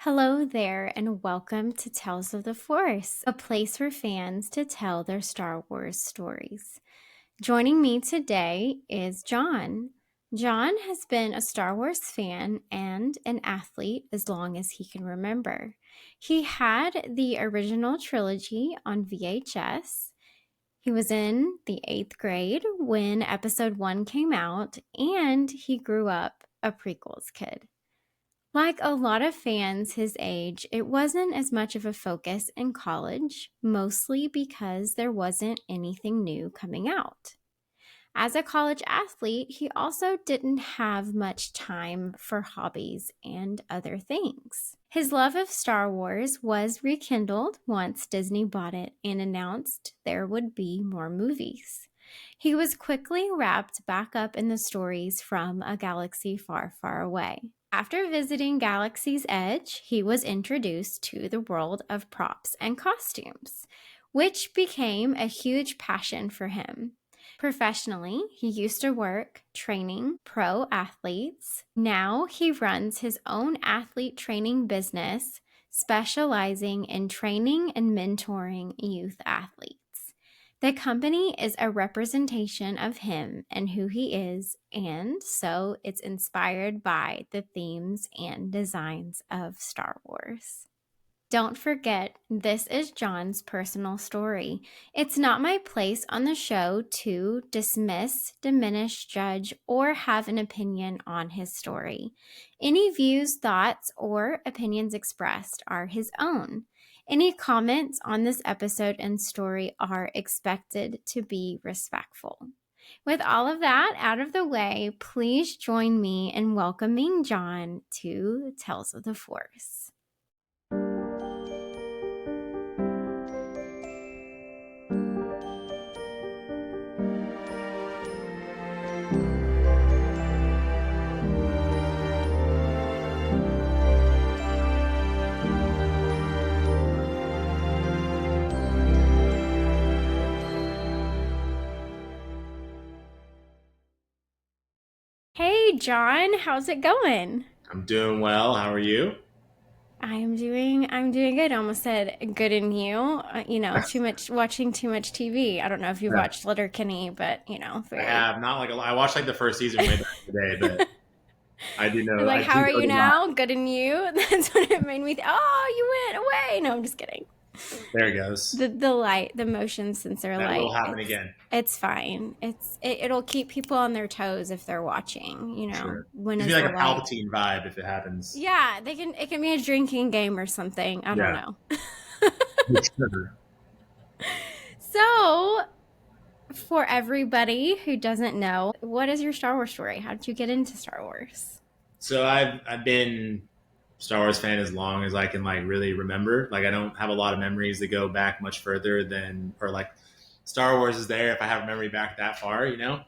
Hello there, and welcome to Tales of the Force, a place for fans to tell their Star Wars stories. Joining me today is Jon. Jon has been a Star Wars fan and an athlete as long as he can remember. He had the original trilogy on VHS. He was in the 8th grade when episode 1 came out, and he grew up a prequels kid. Like a lot of fans his age, it wasn't as much of a focus in college, mostly because there wasn't anything new coming out. As a college athlete, he also didn't have much time for hobbies and other things. His love of Star Wars was rekindled once Disney bought it and announced there would be more movies. He was quickly wrapped back up in the stories from a galaxy far, far away. After visiting Galaxy's Edge, he was introduced to the world of props and costumes, which became a huge passion for him. Professionally, he used to work training pro athletes. Now he runs his own athlete training business, specializing in training and mentoring youth athletes. The company is a representation of him and who he is, and so it's inspired by the themes and designs of Star Wars. Don't forget, this is Jon's personal story. It's not my place on the show to dismiss, diminish, judge, or have an opinion on his story. Any views, thoughts, or opinions expressed are his own. Any comments on this episode and story are expected to be respectful. With all of that out of the way, please join me in welcoming Jon to Tales of the Force. Hey, Jon, how's it going? I'm doing well. How are you? I'm doing good. I almost said good in you. Watching too much TV. I don't know if you've Yeah, watched Letterkenny, but I very. have not like I watched like the first season way back in the day, but You're like, I how do are know you the line. now? Good in you. That's what it made me. Oh, you went away. No, I'm just kidding. There it goes. The motion sensor That will light. happen It's again. it's fine. It'll keep people on their toes if they're watching. Sure. When Gives me is like the a light? Palpatine vibe if it happens. Yeah, they can. It can be a drinking game or something. I don't Yeah. know. Sure. So, for everybody who doesn't know, what is your Star Wars story? How did you get into Star Wars? So I've been Star Wars fan as long as I can like really remember. Like I don't have a lot of memories that go back much further than or like Star Wars is there if I have a memory back that far, you know?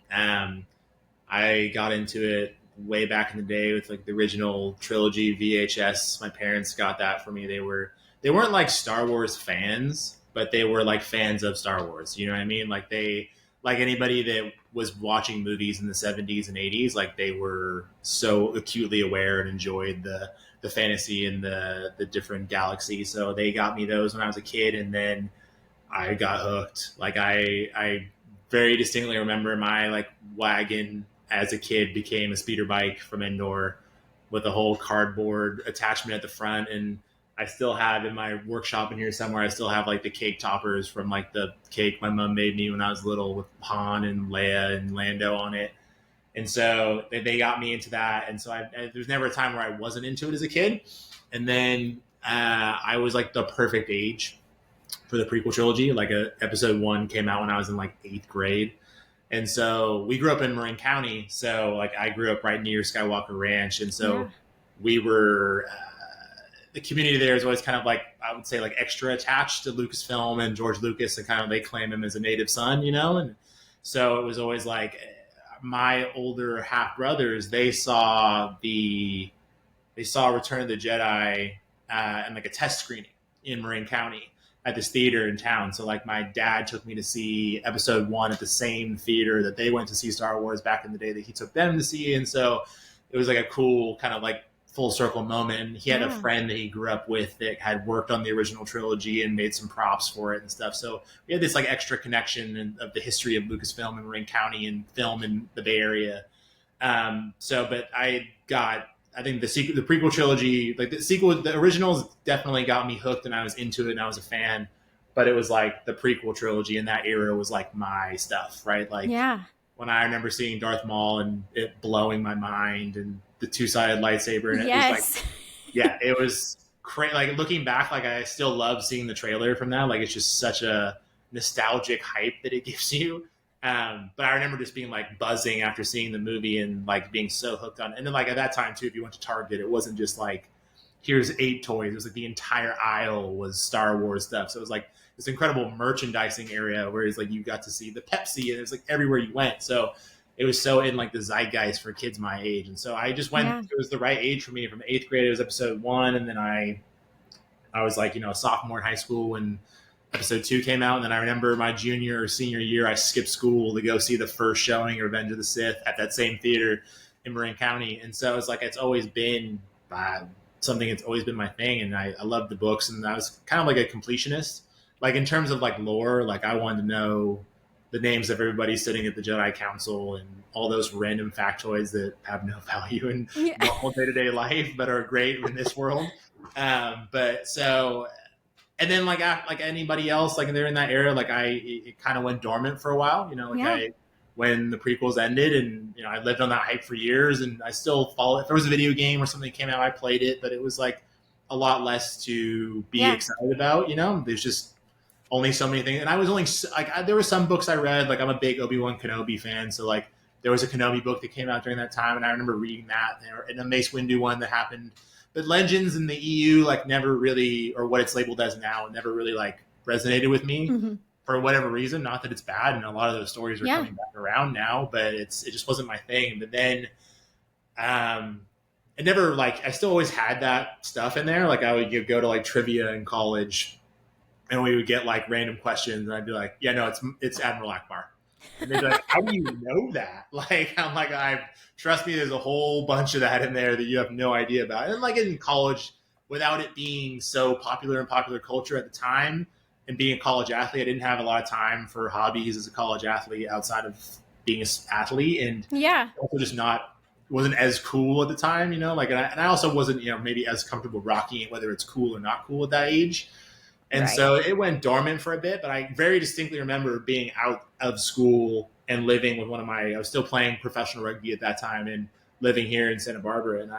I got into it way back in the day with like the original trilogy VHS. My parents got that for me. They weren't like Star Wars fans, but they were like fans of Star Wars. You know what I mean? Like they like anybody that was watching movies in the 70s and 80s, like they were so acutely aware and enjoyed the fantasy and the different galaxies. So they got me those when I was a kid, and then I got hooked. Like I very distinctly remember my like wagon as a kid became a speeder bike from indoor with a whole cardboard attachment at the front, and I still have in my workshop in here somewhere. I still have like the cake toppers from like the cake my mom made me when I was little with Han and Leia and Lando on it. And so they got me into that. And so there's never a time where I wasn't into it as a kid. And then I was like the perfect age for the prequel trilogy. Like episode 1 came out when I was in like 8th grade. And so we grew up in Marin County. So like I grew up right near Skywalker Ranch. And so Yeah. we were, the community there is always kind of like, I would say like extra attached to Lucasfilm and George Lucas, and kind of they claim him as a native son, you know? And so it was always like my older half brothers, they saw Return of the Jedi and like a test screening in Marin County at this theater in town. So like my dad took me to see episode 1 at the same theater that they went to see Star Wars back in the day that he took them to see. And so it was like a cool kind of like full circle moment. And he had a Yeah. friend that he grew up with that had worked on the original trilogy and made some props for it and stuff. So we had this like extra connection of the history of Lucasfilm and Marin County and film in the Bay Area. But I think the prequel trilogy, like the originals definitely got me hooked and I was into it and I was a fan. But it was like the prequel trilogy in that era was like my stuff, right? Like Yeah. when I remember seeing Darth Maul and it blowing my mind and the two-sided lightsaber, and it was like, Yes. yeah, it was crazy. Like looking back, like I still love seeing the trailer from that. Like it's just such a nostalgic hype that it gives you. But I remember just being like buzzing after seeing the movie and like being so hooked on it. And then like at that time too, if you went to Target, it wasn't just like here's 8 toys. It was like the entire aisle was Star Wars stuff. So it was like this incredible merchandising area where it's like you got to see the Pepsi and it was like everywhere you went. So it was so in like the zeitgeist for kids my age. And so I just went, Yeah. it was the right age for me. From 8th grade, it was episode 1. And then I was like, a sophomore in high school when episode 2 came out. And then I remember my junior or senior year, I skipped school to go see the first showing of Revenge of the Sith at that same theater in Marin County. And so it's like, it's always been something that's always been my thing. And I love the books, and I was kind of like a completionist. Like in terms of like lore, like I wanted to know the names of everybody sitting at the Jedi Council and all those random factoids that have no value in Yeah. normal day-to-day life, but are great in this world. But so, and then like anybody else, like they're in that era, like it kind of went dormant for a while, Yeah. when the prequels ended, and I lived on that hype for years, and I still follow it. If there was a video game or something that came out, I played it, but it was like a lot less to be Yeah. excited about. There's just only so many things, and I was only like there were some books I read. Like I'm a big Obi-Wan Kenobi fan, so like there was a Kenobi book that came out during that time, and I remember reading that, and a Mace Windu one that happened. But Legends in the EU like never really, or what it's labeled as now, never really like resonated with me Hmm. for whatever reason. Not that it's bad, and a lot of those stories are Yeah. coming back around now, but it just wasn't my thing. But then, it never like I still always had that stuff in there. Like I would go to like trivia in college, and we would get like random questions, and I'd be like, "Yeah, no, it's Admiral Akbar," and they'd be like, "How do you know that?" Like I'm like, I trust me, there's a whole bunch of that in there that you have no idea about. And like in college, without it being so popular in popular culture at the time, and being a college athlete, I didn't have a lot of time for hobbies as a college athlete outside of being an athlete, and Yeah. also just not wasn't as cool at the time, like, and I also wasn't, maybe as comfortable rocking it, whether it's cool or not cool at that age. And Right. so it went dormant for a bit, but I very distinctly remember being out of school and living with I was still playing professional rugby at that time and living here in Santa Barbara. And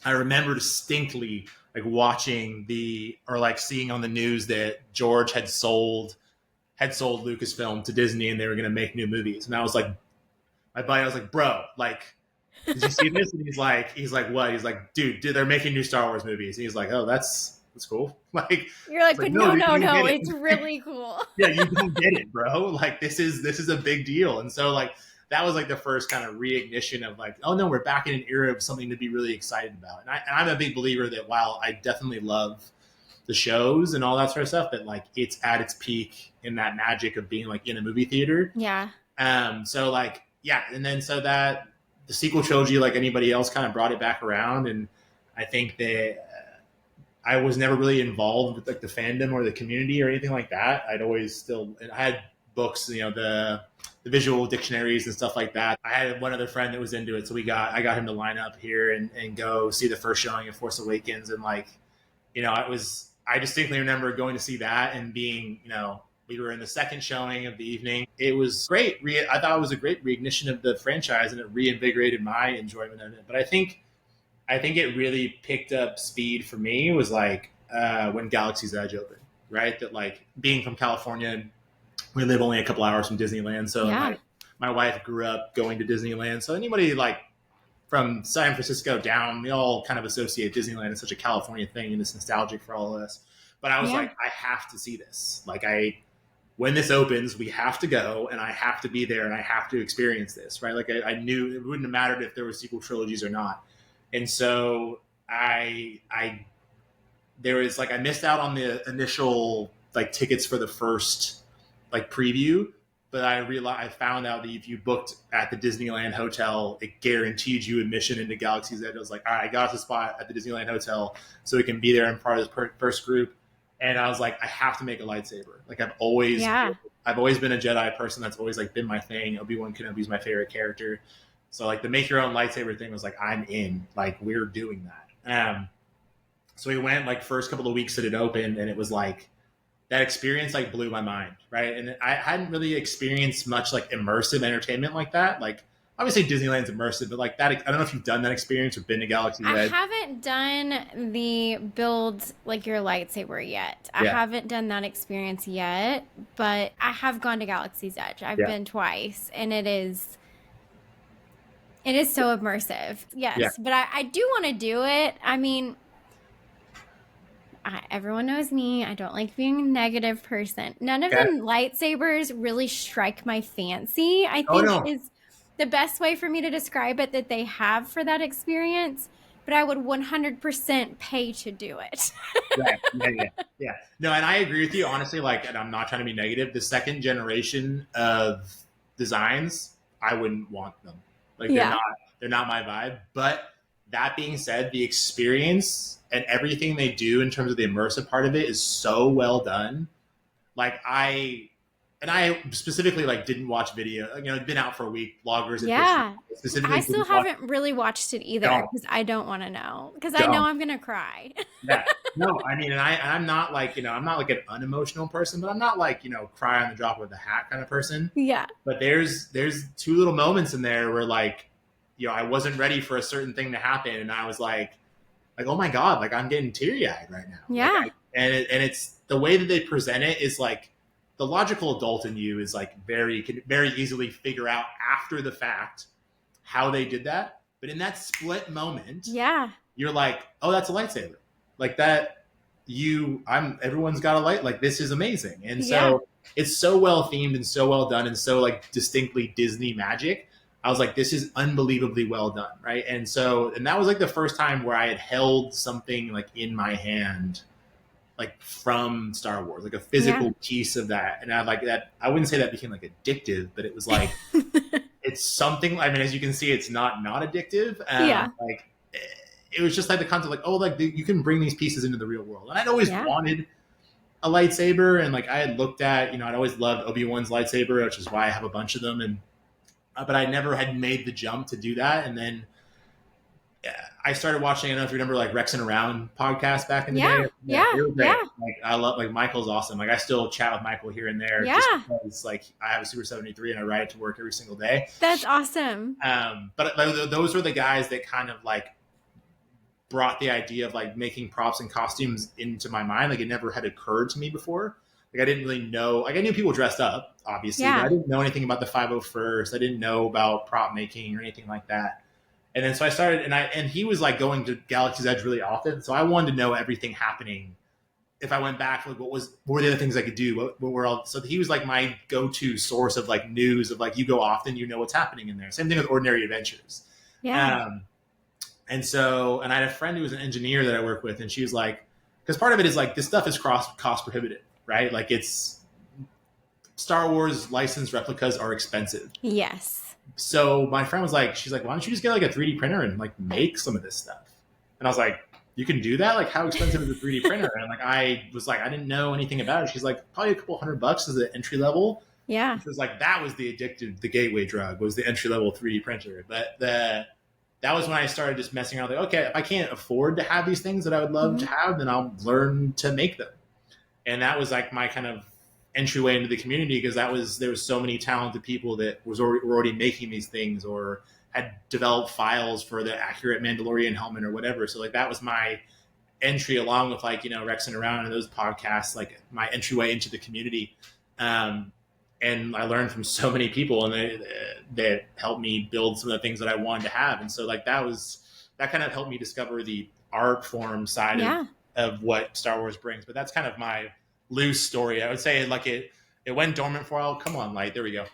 I remember distinctly like watching or like seeing on the news that George had sold Lucasfilm to Disney and they were going to make new movies. And I was like, my buddy, I was like, bro, like, did you see this? And he's like, what? He's like, dude, they're making new Star Wars movies. And he's like, oh, that's cool. Like, You're like, it's like, but no, no, dude, no, you don't no. get it. It's really cool. Yeah, you don't get it, bro. Like, this is a big deal. And so like that was like the first kind of reignition of like, oh no, we're back in an era of something to be really excited about. And I'm a big believer that while I definitely love the shows and all that sort of stuff, that like it's at its peak in that magic of being like in a movie theater. Yeah. So like, yeah. And then so that the sequel trilogy, like anybody else, kind of brought it back around. And I think that I was never really involved with like the fandom or the community or anything like that. I had books, the visual dictionaries and stuff like that. I had one other friend that was into it. So I got him to line up here and go see the first showing of Force Awakens. And like, I distinctly remember going to see that and being, we were in the second showing of the evening. It was great. I thought it was a great reignition of the franchise, and it reinvigorated my enjoyment of it. But I think it really picked up speed for me was like when Galaxy's Edge opened, right? That like being from California, we live only a couple hours from Disneyland. So Yeah. my wife grew up going to Disneyland. So anybody like from San Francisco down, we all kind of associate Disneyland as such a California thing, and it's nostalgic for all of us. But I was Yeah. like, I have to see this. Like when this opens, we have to go, and I have to be there, and I have to experience this, right? Like I knew it wouldn't have mattered if there were sequel trilogies or not. And so I missed out on the initial like tickets for the first like preview, but I found out that if you booked at the Disneyland hotel, it guaranteed you admission into Galaxy's Edge. I was like, all right, I got us a spot at the Disneyland hotel so we can be there and part of this first group. And I was like, I have to make a lightsaber. Like Yeah. I've always been a Jedi person. That's always like been my thing. Obi-Wan Kenobi's my favorite character. So like the make your own lightsaber thing was like, I'm in. Like we're doing that. So we went like first couple of weeks that it opened, and it was like that experience like blew my mind, right? And I hadn't really experienced much like immersive entertainment like that. Like obviously Disneyland's immersive, but like that, I don't know if you've done that experience or been to Galaxy's I Edge. haven't done the build like your lightsaber yet. I Yeah, haven't done that experience yet, but I have gone to Galaxy's Edge. I've yeah, been twice, and it is so immersive. yeah. Yes, but I do want to do it. I mean, everyone knows me. I don't like being a negative person. None of the Okay. lightsabers really strike my fancy, I Oh think no. is the best way for me to describe it that they have for that experience. But I would 100% pay to do it. Right. Yeah, yeah, yeah. No, and I agree with you. Honestly, like, and I'm not trying to be negative. The second generation of designs, I wouldn't want them. Like, Yeah. they're not my vibe. But that being said, the experience and everything they do in terms of the immersive part of it is so well done. Like, I specifically like didn't watch video. You know, it'd been out for a week. Bloggers and pictures. Yeah. I Specifically, still didn't watch. haven't really watched it either Don't, because I don't want to know because I know don't. I'm going to cry. Yeah. No, I mean, and I'm not like, I'm not like an unemotional person, but I'm not like, cry on the drop of the hat kind of person. Yeah. But there's two little moments in there where like, I wasn't ready for a certain thing to happen. And I was like, oh my God, like I'm getting teary eyed right now. Like, Yeah. and it's the way that they present it is like the logical adult in you is like can very easily figure out after the fact how they did that. But in that split moment, Yeah. you're like, oh, that's a lightsaber. Like that, everyone's got a light. Like this is amazing, and Yeah. so it's so well themed and so well done and so like distinctly Disney magic. I was like, this is unbelievably well done, right? And that was like the first time where I had held something like in my hand, like from Star Wars, like a Yeah. physical piece of that. And I like that. I wouldn't say that became like addictive, but it was like it's something. I mean, as you can see, it's not addictive. Yeah. Like it was just like the concept, like, oh, like you can bring these pieces into the real world. And I'd always Yeah. wanted a lightsaber, and like I had looked at, I'd always loved Obi-Wan's lightsaber, which is why I have a bunch of them. And but I never had made the jump to do that. And then I started watching. I don't know if you remember, like Rex and Around podcast back in the Yeah. day. Yeah, Yeah. they were great. Yeah. Like I love, like Michael's awesome. Like I still chat with Michael here and there, just Yeah. because like I have a Super 73 and I ride it to work every single day. That's awesome. But those were the guys that kind of like brought the idea of like making props and costumes into my mind. Like it never had occurred to me before. Like I didn't really know. Like I knew people dressed up, obviously, but Yeah. I didn't know anything about the 501st. I didn't know about prop making or anything like that. And then so I started, and he was like going to Galaxy's Edge really often, so I wanted to know everything happening. If I went back, like what were the other things I could do? What were all? So he was like my go-to source of like news of like you go often, you know what's happening in there. Same thing with Ordinary Adventures. Yeah. And I had a friend who was an engineer that I work with, and she was like, because part of it is like this stuff is cost prohibitive, right? Like it's Star Wars licensed replicas are expensive. Yes. So my friend was like, she's like, why don't you just get like a 3D printer and like make some of this stuff? And I was like, you can do that? Like how expensive is a 3D printer? And like I was like, I didn't know anything about it. She's like, probably a couple $100 is the entry level. Yeah. Which was like that was the gateway drug was the entry level 3D printer. But that was when I started just messing around. Like, okay, if I can't afford to have these things that I would love to have, then I'll learn to make them. And that was like my kind of entryway into the community because there was so many talented people that were already making these things or had developed files for the accurate Mandalorian helmet or whatever. So like that was my entry along with like, Rex and Around and those podcasts, like my entryway into the community. And I learned from so many people and they helped me build some of the things that I wanted to have. And so like that kind of helped me discover the art form side of what Star Wars brings. But that's kind of my loose story. I would say like it went dormant for a while. Come on, light. There we go.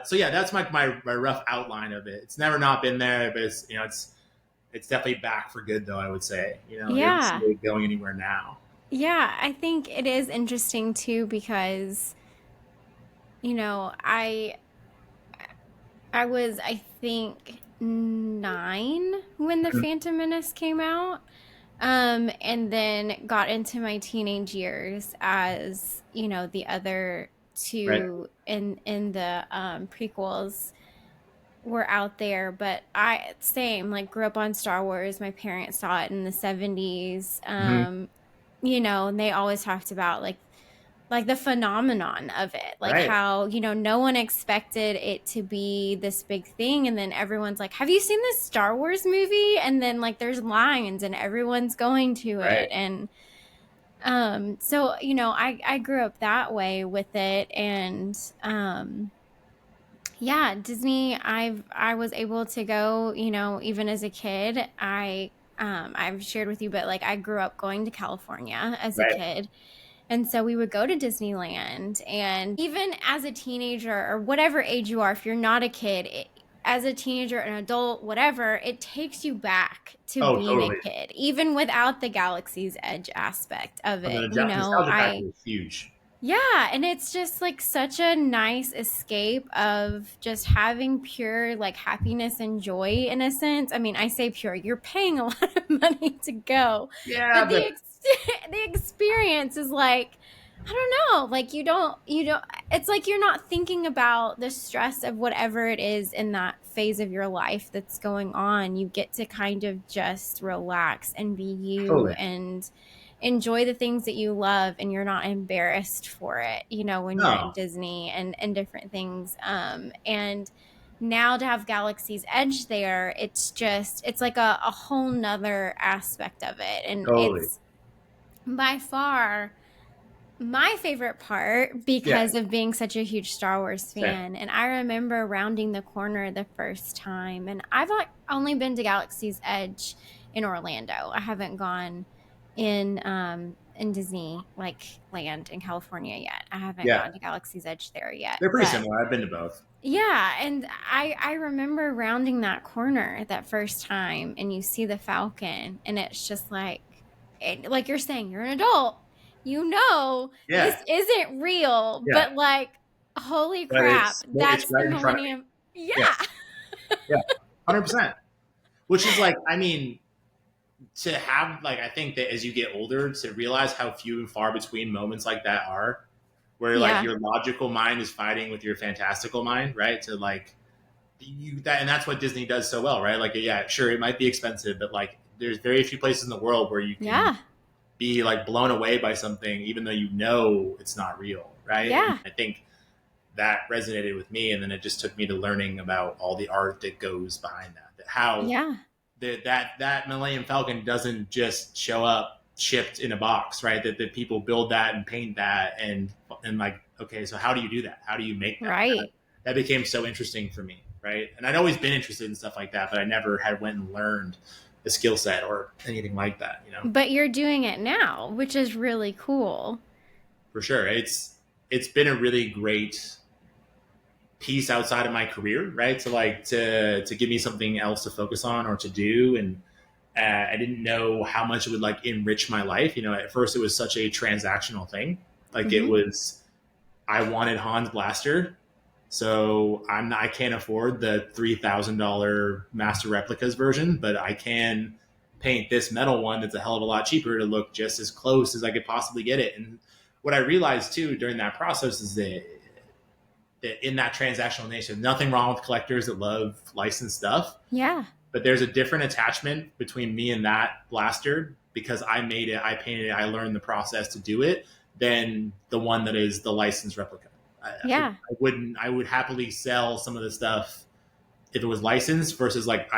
So yeah, that's my rough outline of it. It's never not been there, but it's definitely back for good though. I would say, Yeah. it's really going anywhere now. Yeah, I think it is interesting too because you know, I was, I think, 9 when The Mhm. Phantom Menace came out. And then got into my teenage years as, the other Right. two in the prequels were out there. But I same, like, grew up on Star Wars. My parents saw it in the 70s. Mhm. And they always talked about like the phenomenon of it, like Right. how no one expected it to be this big thing, and then everyone's like, have you seen this Star Wars movie? And then like there's lines and everyone's going to Right. it. And so I grew up that way with it. And yeah, Disney, I was able to go, even as a kid. I've shared with you, but like I grew up going to California as a Right. kid. And so we would go to Disneyland. And even as a teenager, or whatever age you are, if you're not a kid, as a teenager, an adult, whatever, it takes you back to Oh, being a totally. kid, even without the Galaxy's Edge aspect of And the it. nostalgia factor is huge. Yeah, and it's just like such a nice escape of just having pure like happiness and joy in a sense. I mean, I say pure, you're paying a lot of money to go, Yeah, but but the experience is like, I don't know, like you don't it's like you're not thinking about the stress of whatever it is in that phase of your life that's going on. You get to kind of just relax and be you totally. and enjoy the things that you love, and you're not embarrassed for it, when you're at No, Disney and different things. And now to have Galaxy's Edge there, it's like a whole nother aspect of it. And totally. it's by far my favorite part Yeah, because of being such a huge Star Wars same. fan. And I remember rounding the corner the first time, and I've like only been to Galaxy's Edge in Orlando. I haven't gone in Disney like land in California yet. I haven't Yeah, gone to Galaxy's Edge there yet. they're pretty But similar. I've been to both. yeah, and I remember rounding that corner that first time, and you see the Falcon, and it's just like you're saying, you're an adult, Yeah, this isn't real, yeah, but like, holy but crap, it's that's the right in front of me. Millennium. Yeah, Yes, yeah, 100%. Which is like, I mean, to have like, I think that as you get older, to realize how few and far between moments like that are, where like yeah, your logical mind is fighting with your fantastical mind, right? To like that, and that's what Disney does so well, right? Like, yeah, sure, it might be expensive, but like, there's very few places in the world where you can yeah, be like blown away by something, even though you know it's not real, right? And yeah, I think that resonated with me, and then it just took me to learning about all the art that goes behind that. That how yeah, that Millennium Falcon doesn't just show up shipped in a box, right? That people build that and paint that, and like, okay, so how do you do that? How do you make that? right. That became so interesting for me, right? And I'd always been interested in stuff like that, but I never had went and learned a skill set or anything like that, you know. But you're doing it now, which is really cool. For sure, it's been a really great piece outside of my career, right? To like to give me something else to focus on or to do, and I didn't know how much it would like enrich my life. You know, at first it was such a transactional thing. Like it Hmm. was, I wanted Hans Blaster, so I can't afford the $3,000 master replicas version, but I can paint this metal one that's a hell of a lot cheaper to look just as close as I could possibly get it. And what I realized too during that process is that in that transactional nature, nothing wrong with collectors that love licensed stuff, Yeah, but there's a different attachment between me and that blaster because I made it, I painted it, I learned the process to do it, than the one that is the licensed replica. yeah, I would happily sell some of the stuff if it was licensed versus like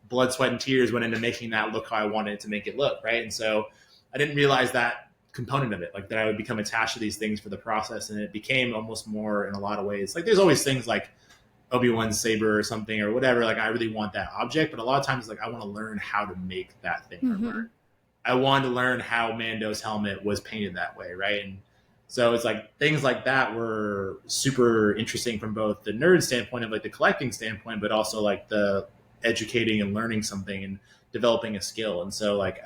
blood, sweat, and tears went into making that look how I wanted it to make it look, right? And so I didn't realize that component of it, like that I would become attached to these things for the process, and it became almost more in a lot of ways. Like there's always things like Obi-Wan's saber or something or whatever. Like I really want that object, but a lot of times like I want to learn how to make that thing or learn. hmm, I wanted to learn how Mando's helmet was painted that way, right? And so it's like things like that were super interesting from both the nerd standpoint of like the collecting standpoint, but also like the educating and learning something and developing a skill. And so like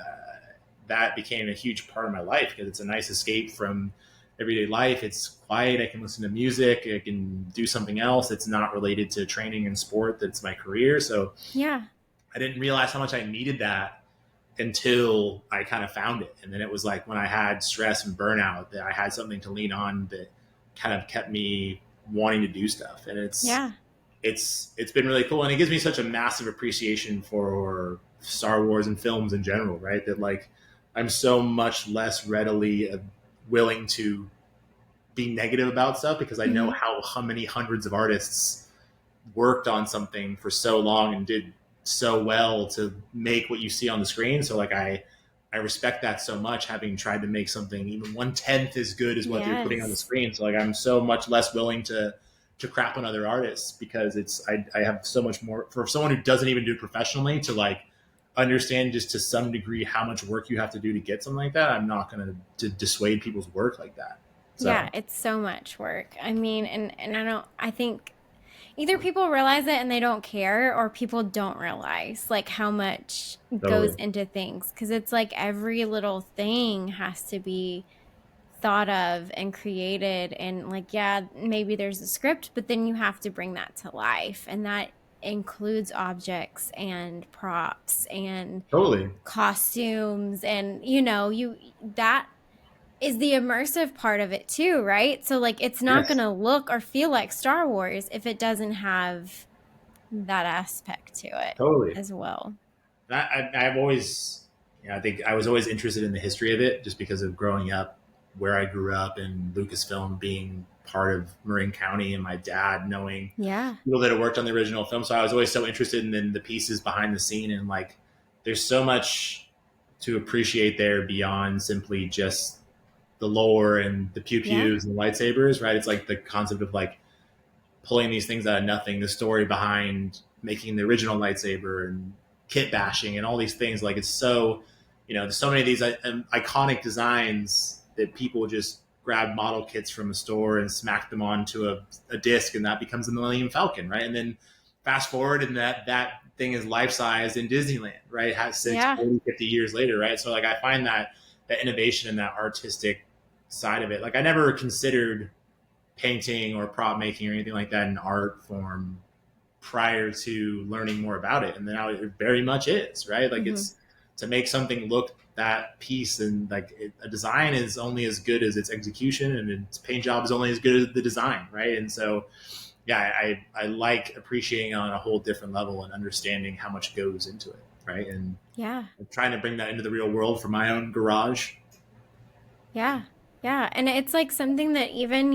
that became a huge part of my life because it's a nice escape from everyday life. It's quiet. I can listen to music. I can do something else. It's not related to training and sport. That's my career. So Yeah. I didn't realize how much I needed that until I kind of found it. And then it was like when I had stress and burnout that I had something to lean on that kind of kept me wanting to do stuff. And Yeah. it's been really cool. And it gives me such a massive appreciation for Star Wars and films in general, right? That like I'm so much less readily willing to be negative about stuff because I know Hmm. how many hundreds of artists worked on something for so long and did so well to make what you see on the screen. So like I respect that so much, having tried to make something even 1/10 as good as what they're putting on the Yes. screen. So like I'm so much less willing to crap on other artists because I have so much more for someone who doesn't even do it professionally to like understand just to some degree how much work you have to do to get something like that. I'm not going to dissuade people's work like that. Yeah, So it's so much work. I mean, and I think either people realize it and they don't care, or people don't realize like how much goes totally, into things, because it's like every little thing has to be thought of and created, and like, yeah, maybe there's a script, but then you have to bring that to life, and that includes objects and props and totally, costumes, and you that is the immersive part of it too, right? So like it's not going yes, to look or feel like Star Wars if it doesn't have that aspect to it totally. as well. I've always, I think I was always interested in the history of it just because of growing up where I grew up and Lucasfilm being part of Marin County and my dad knowing Yeah. people that had worked on the original film. So I was always so interested in the pieces behind the scene and like there's so much to appreciate there beyond simply just the lore and the pew Yeah. pews and the lightsabers, right? It's like the concept of like pulling these things out of nothing, the story behind making the original lightsaber and kit bashing and all these things. Like it's so, there's so many of these iconic designs that people just grab model kits from a store and smack them onto a disc and that becomes the Millennium Falcon, right? And then fast forward and that thing is life sized in Disneyland, right? It has six, Yeah. 40, 50 years later, right? So like I find that innovation and that artistic side of it. Like I never considered painting or prop making or anything like that in art form prior to learning more about it. And now it very much is, right? Like Hmm. it's to make something look that piece and like a design is only as good as its execution and its paint job is only as good as the design, right? And so yeah, I like appreciating on a whole different level and understanding how much goes into it, right? And Yeah. I'm trying to bring that into the real world for my own garage. Yeah. Yeah. And it's like something that even,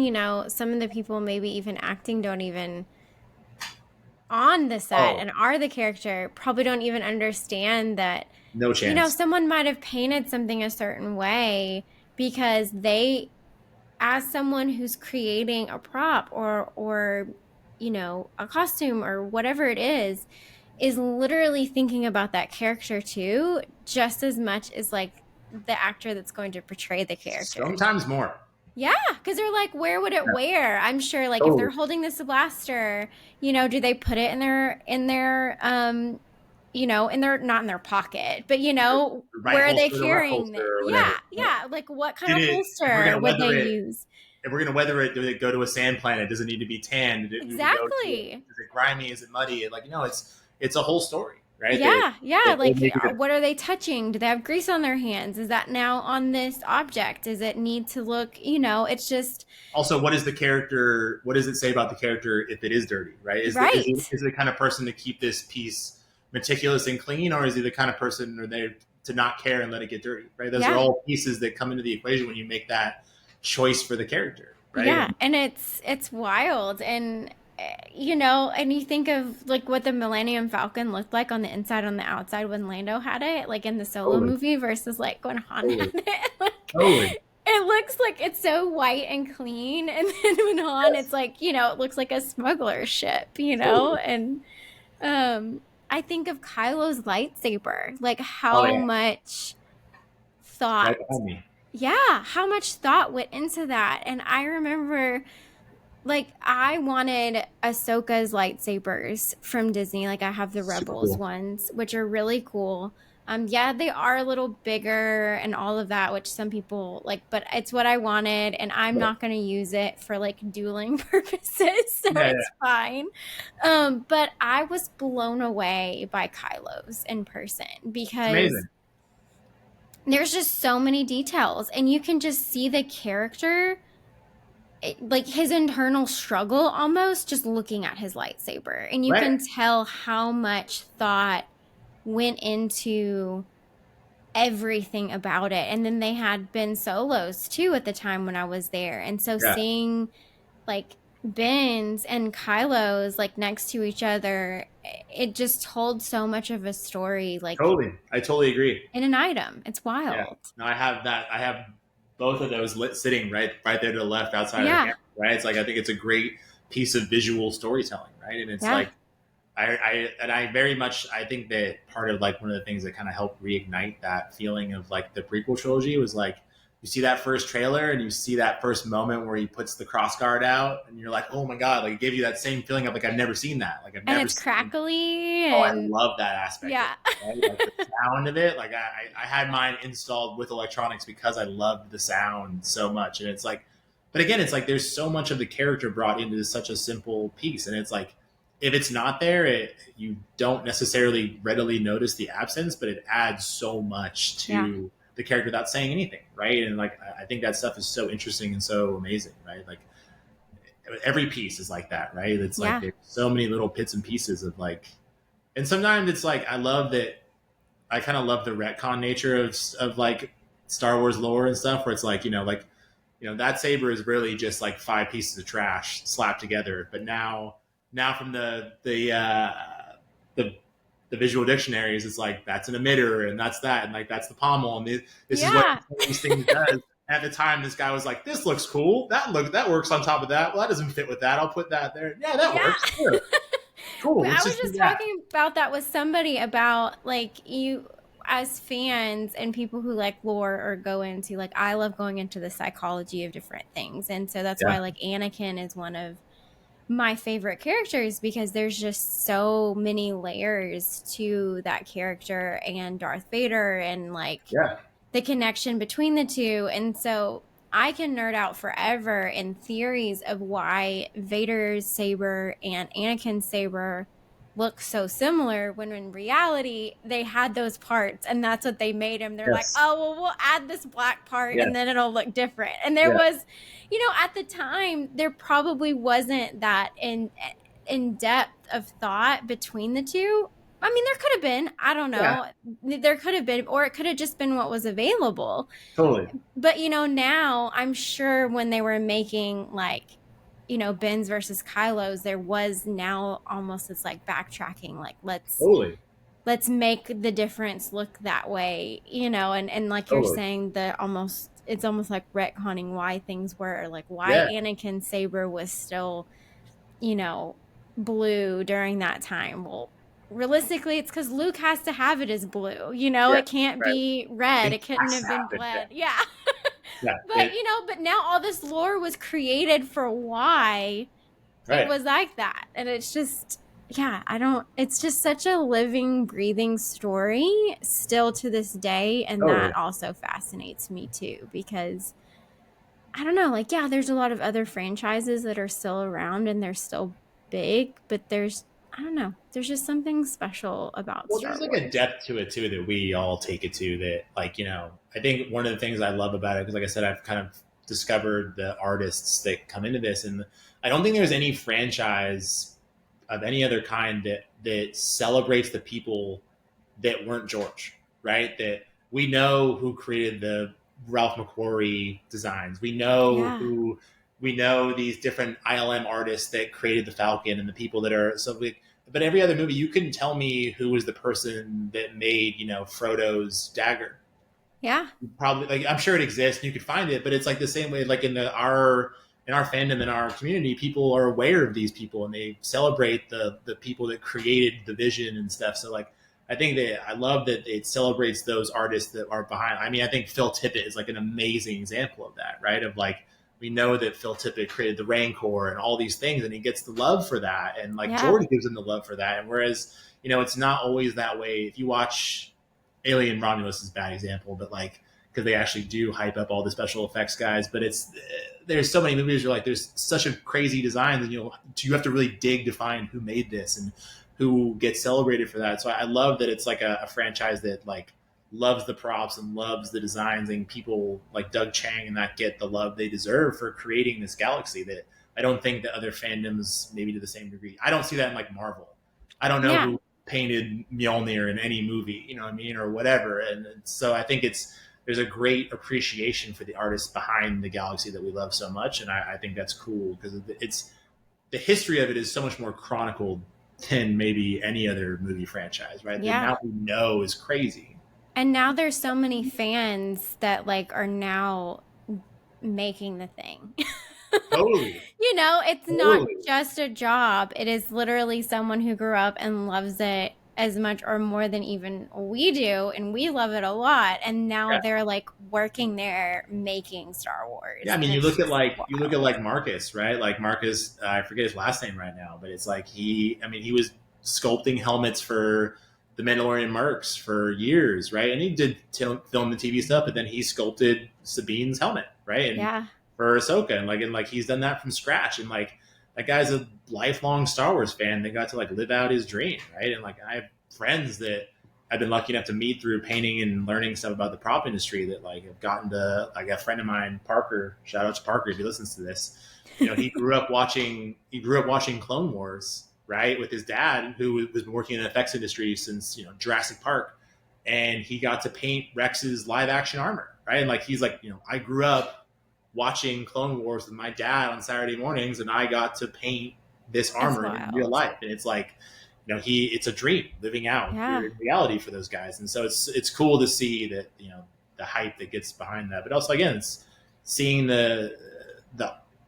some of the people maybe even acting don't even on the set Oh, and are the character probably don't even understand that, no chance. someone might have painted something a certain way because they, as someone who's creating a prop or a costume or whatever it is literally thinking about that character too, just as much as like the actor that's going to portray the character. Sometimes more. Yeah, because they're like, where would it Yeah, wear? I'm sure, like, if they're totally. holding this blaster, do they put it in their not in their pocket, but The right where are they holster, the left carrying it? holster, or Yeah, whatever. yeah. Like, what kind Did of it? If we're holster gonna would they weather it, use? if we're gonna weather it, does it go to a sand planet? Does it need to be tanned? Do we go to? Exactly. Is it grimy? Is it muddy? Like it's a whole story, right? Yeah, yeah. That Like, make it. what are they touching? Do they have grease on their hands? Is that now on this object? Does it need to look? It's just Also, what is the character? What does it say about the character if it is dirty, right? right. Is it the kind of person to keep this piece meticulous and clean, or is he the kind of person or they to not care and let it get dirty, right? Those are Yeah. all pieces that come into the equation when you make that choice for the character, right? Yeah, And and it's wild, and and you think of like what the Millennium Falcon looked like on the inside, on the outside when Lando had it, like in the Solo totally, movie, versus like when Han had totally, it. Like totally. it looks like it's so white and clean, and then when Han, Yes, it's like it looks like a smuggler ship, totally. and I think of Kylo's lightsaber, like Oh how yeah, much right thought. behind me. Yeah, how much thought went into that. And I remember, like, I wanted Ahsoka's lightsabers from Disney. Like, I have the Super Rebels cool. ones, which are really cool. Yeah, they are a little bigger and all of that, which some people like, but it's what I wanted, and I'm Yeah, not going to use it for like dueling purposes, so yeah, it's fine. But I was blown away by Kylo's in person it's because amazing. there's just so many details, and you can just see the character, like his internal struggle almost just looking at his lightsaber. And you Right. can tell how much thought went into everything about it. And then they had Ben Solos too at the time when I was there. And so Yeah, seeing like Ben's and Kylo's like next to each other, it just told so much of a story, like totally. I totally agree. in an item. It's Yeah. wild. No, I have that. I have both of those sitting right there to the left outside of the Yeah. camera. Right. It's like I think it's a great piece of visual storytelling. Right. And it's Yeah. like I very much I think that part of like one of the things that kind of helped reignite that feeling of like the prequel trilogy was like you see that first trailer and you see that first moment where he puts the cross guard out and you're like, oh my god, like it gave you that same feeling of like I've never seen that, like I've And never it's seen. crackly Oh, I and love that aspect of yeah. it. Right? Like the sound of it. Like I had mine installed with electronics because I loved the sound so much. And it's like, but again, it's like there's so much of the character brought into such a simple piece. And it's like, if it's not there, you don't necessarily readily notice the absence, but it adds so much Yeah. to the character without saying anything. Right. And like, I think that stuff is so interesting and so amazing. Right. Like, every piece is like that. Right. It's like Yeah. there's so many little bits and pieces of like, and sometimes it's like I love that. I kind of love the retcon nature of like Star Wars lore and stuff, where it's like that saber is really just like five pieces of trash slapped together. But now from the the visual dictionaries, it's like that's an emitter and that's that and like that's the pommel and this is what Yeah. these things does. At the time, this guy was like, "This looks cool. That works on top of that. Well, that doesn't fit with that. I'll put that there. Yeah, that Yeah. works. Sure, cool. I Let's was just do just that." talking about that with somebody about like you as fans and people who like lore or go into like I love going into the psychology of different things. And so that's why Yeah. like Anakin is one of my favorite characters because there's just so many layers to that character and Darth Vader and like Yeah. the connection between the two. And so I can nerd out forever in theories of why Vader's saber and Anakin's saber look so similar when in reality they had those parts and that's what they made him. They're like, Yes. oh, well, we'll add this black part Yes. and then it'll look different. And there Yeah. was, at the time, there probably wasn't that in depth of thought between the two. I mean, there could have been. I don't Yeah. know. There could have been, or it could have just been what was available. Totally. But now I'm sure when they were making like, Ben's versus Kylo's, there was now almost this like backtracking, like Totally. let's make the difference look that way, and like you're Totally. saying, it's almost like retconning why things were like why Yeah. Anakin's saber was still you know, blue during that time. Well, realistically, it's because Luke has to have it as blue. Yeah. It can't Right. be red. It It couldn't has have to been happen. Yeah. bled. Yeah. Yeah. but now all this lore was created for why it Right. was like that. And it's just, yeah, it's just such a living, breathing story still to this day. And Totally. that also fascinates me too, because I don't know, like, yeah, there's a lot of other franchises that are still around and they're still big, but I don't know, there's just something special about Well, Star there's like a Wars. depth to it too that we all take it to. That like I think one of the things I love about it because like I said, I've kind of discovered the artists that come into this, and I don't think there's any franchise of any other kind that celebrates the people that weren't George, right? That we know who created the Ralph McQuarrie designs. Yeah. We know these different ILM artists that created the Falcon and the people that are so. But every other movie, you couldn't tell me who was the person that made Frodo's dagger. Yeah. Probably like I'm sure it exists and you could find it, but it's like the same way like in our fandom, in our community, people are aware of these people and they celebrate the people that created the vision and stuff. So like I think that I love that it celebrates those artists that are behind. I mean, I think Phil Tippett is like an amazing example of that, right? Of like we know that Phil Tippett created the Rancor and all these things, and he gets the love for that, and like Yeah. George gives him the love for that. And whereas it's not always that way. If you watch Alien Romulus is a bad example, but like because they actually do hype up all the special effects guys. But it's there's so many movies where like there's such a crazy design that you have to really dig to find who made this and who gets celebrated for that. So I love that it's like a franchise that like loves the props and loves the designs, and people like Doug Chang and that get the love they deserve for creating this galaxy that I don't think that other fandoms maybe to the same degree. I don't see that in like Marvel. I don't know Yeah. who painted Mjolnir in any movie, you know what I mean, or whatever. And so I think there's a great appreciation for the artists behind the galaxy that we love so much, and I think that's cool because it's the history of it is so much more chronicled than maybe any other movie franchise, right? The Yeah. amount we know is crazy. And now there's so many fans that like are now making the thing. Totally, It's not totally. just a job. It is literally someone who grew up and loves it as much or more than even we do, and we love it a lot. And now Yeah. they're like working there making Star Yeah, Wars, I mean, and it's just you look at wild. like Marcus, right? Like Marcus, I forget his last name right now, but it's like I mean, he was sculpting helmets for the Mandalorian mercs for years, right? And he did film the TV stuff, but then he sculpted Sabine's helmet, right? And Yeah. for Ahsoka, and like he's done that from scratch, and like that guy's a lifelong Star Wars fan that got to like live out his dream, right? And like I have friends that I've been lucky enough to meet through painting and learning stuff about the prop industry that like have gotten to like a friend of mine, Parker, shout out to Parker if he listens to this. He grew up watching Clone Wars, right, with his dad, who was working in the effects industry since, Jurassic Park. And he got to paint Rex's live action armor, right? And like he's like, I grew up watching Clone Wars with my dad on Saturday mornings, and I got to paint this It's armor in real wild. life. And it's like, it's a dream living out Yeah. your reality for those guys. And so it's cool to see that, the hype that gets behind that. But also again, it's seeing the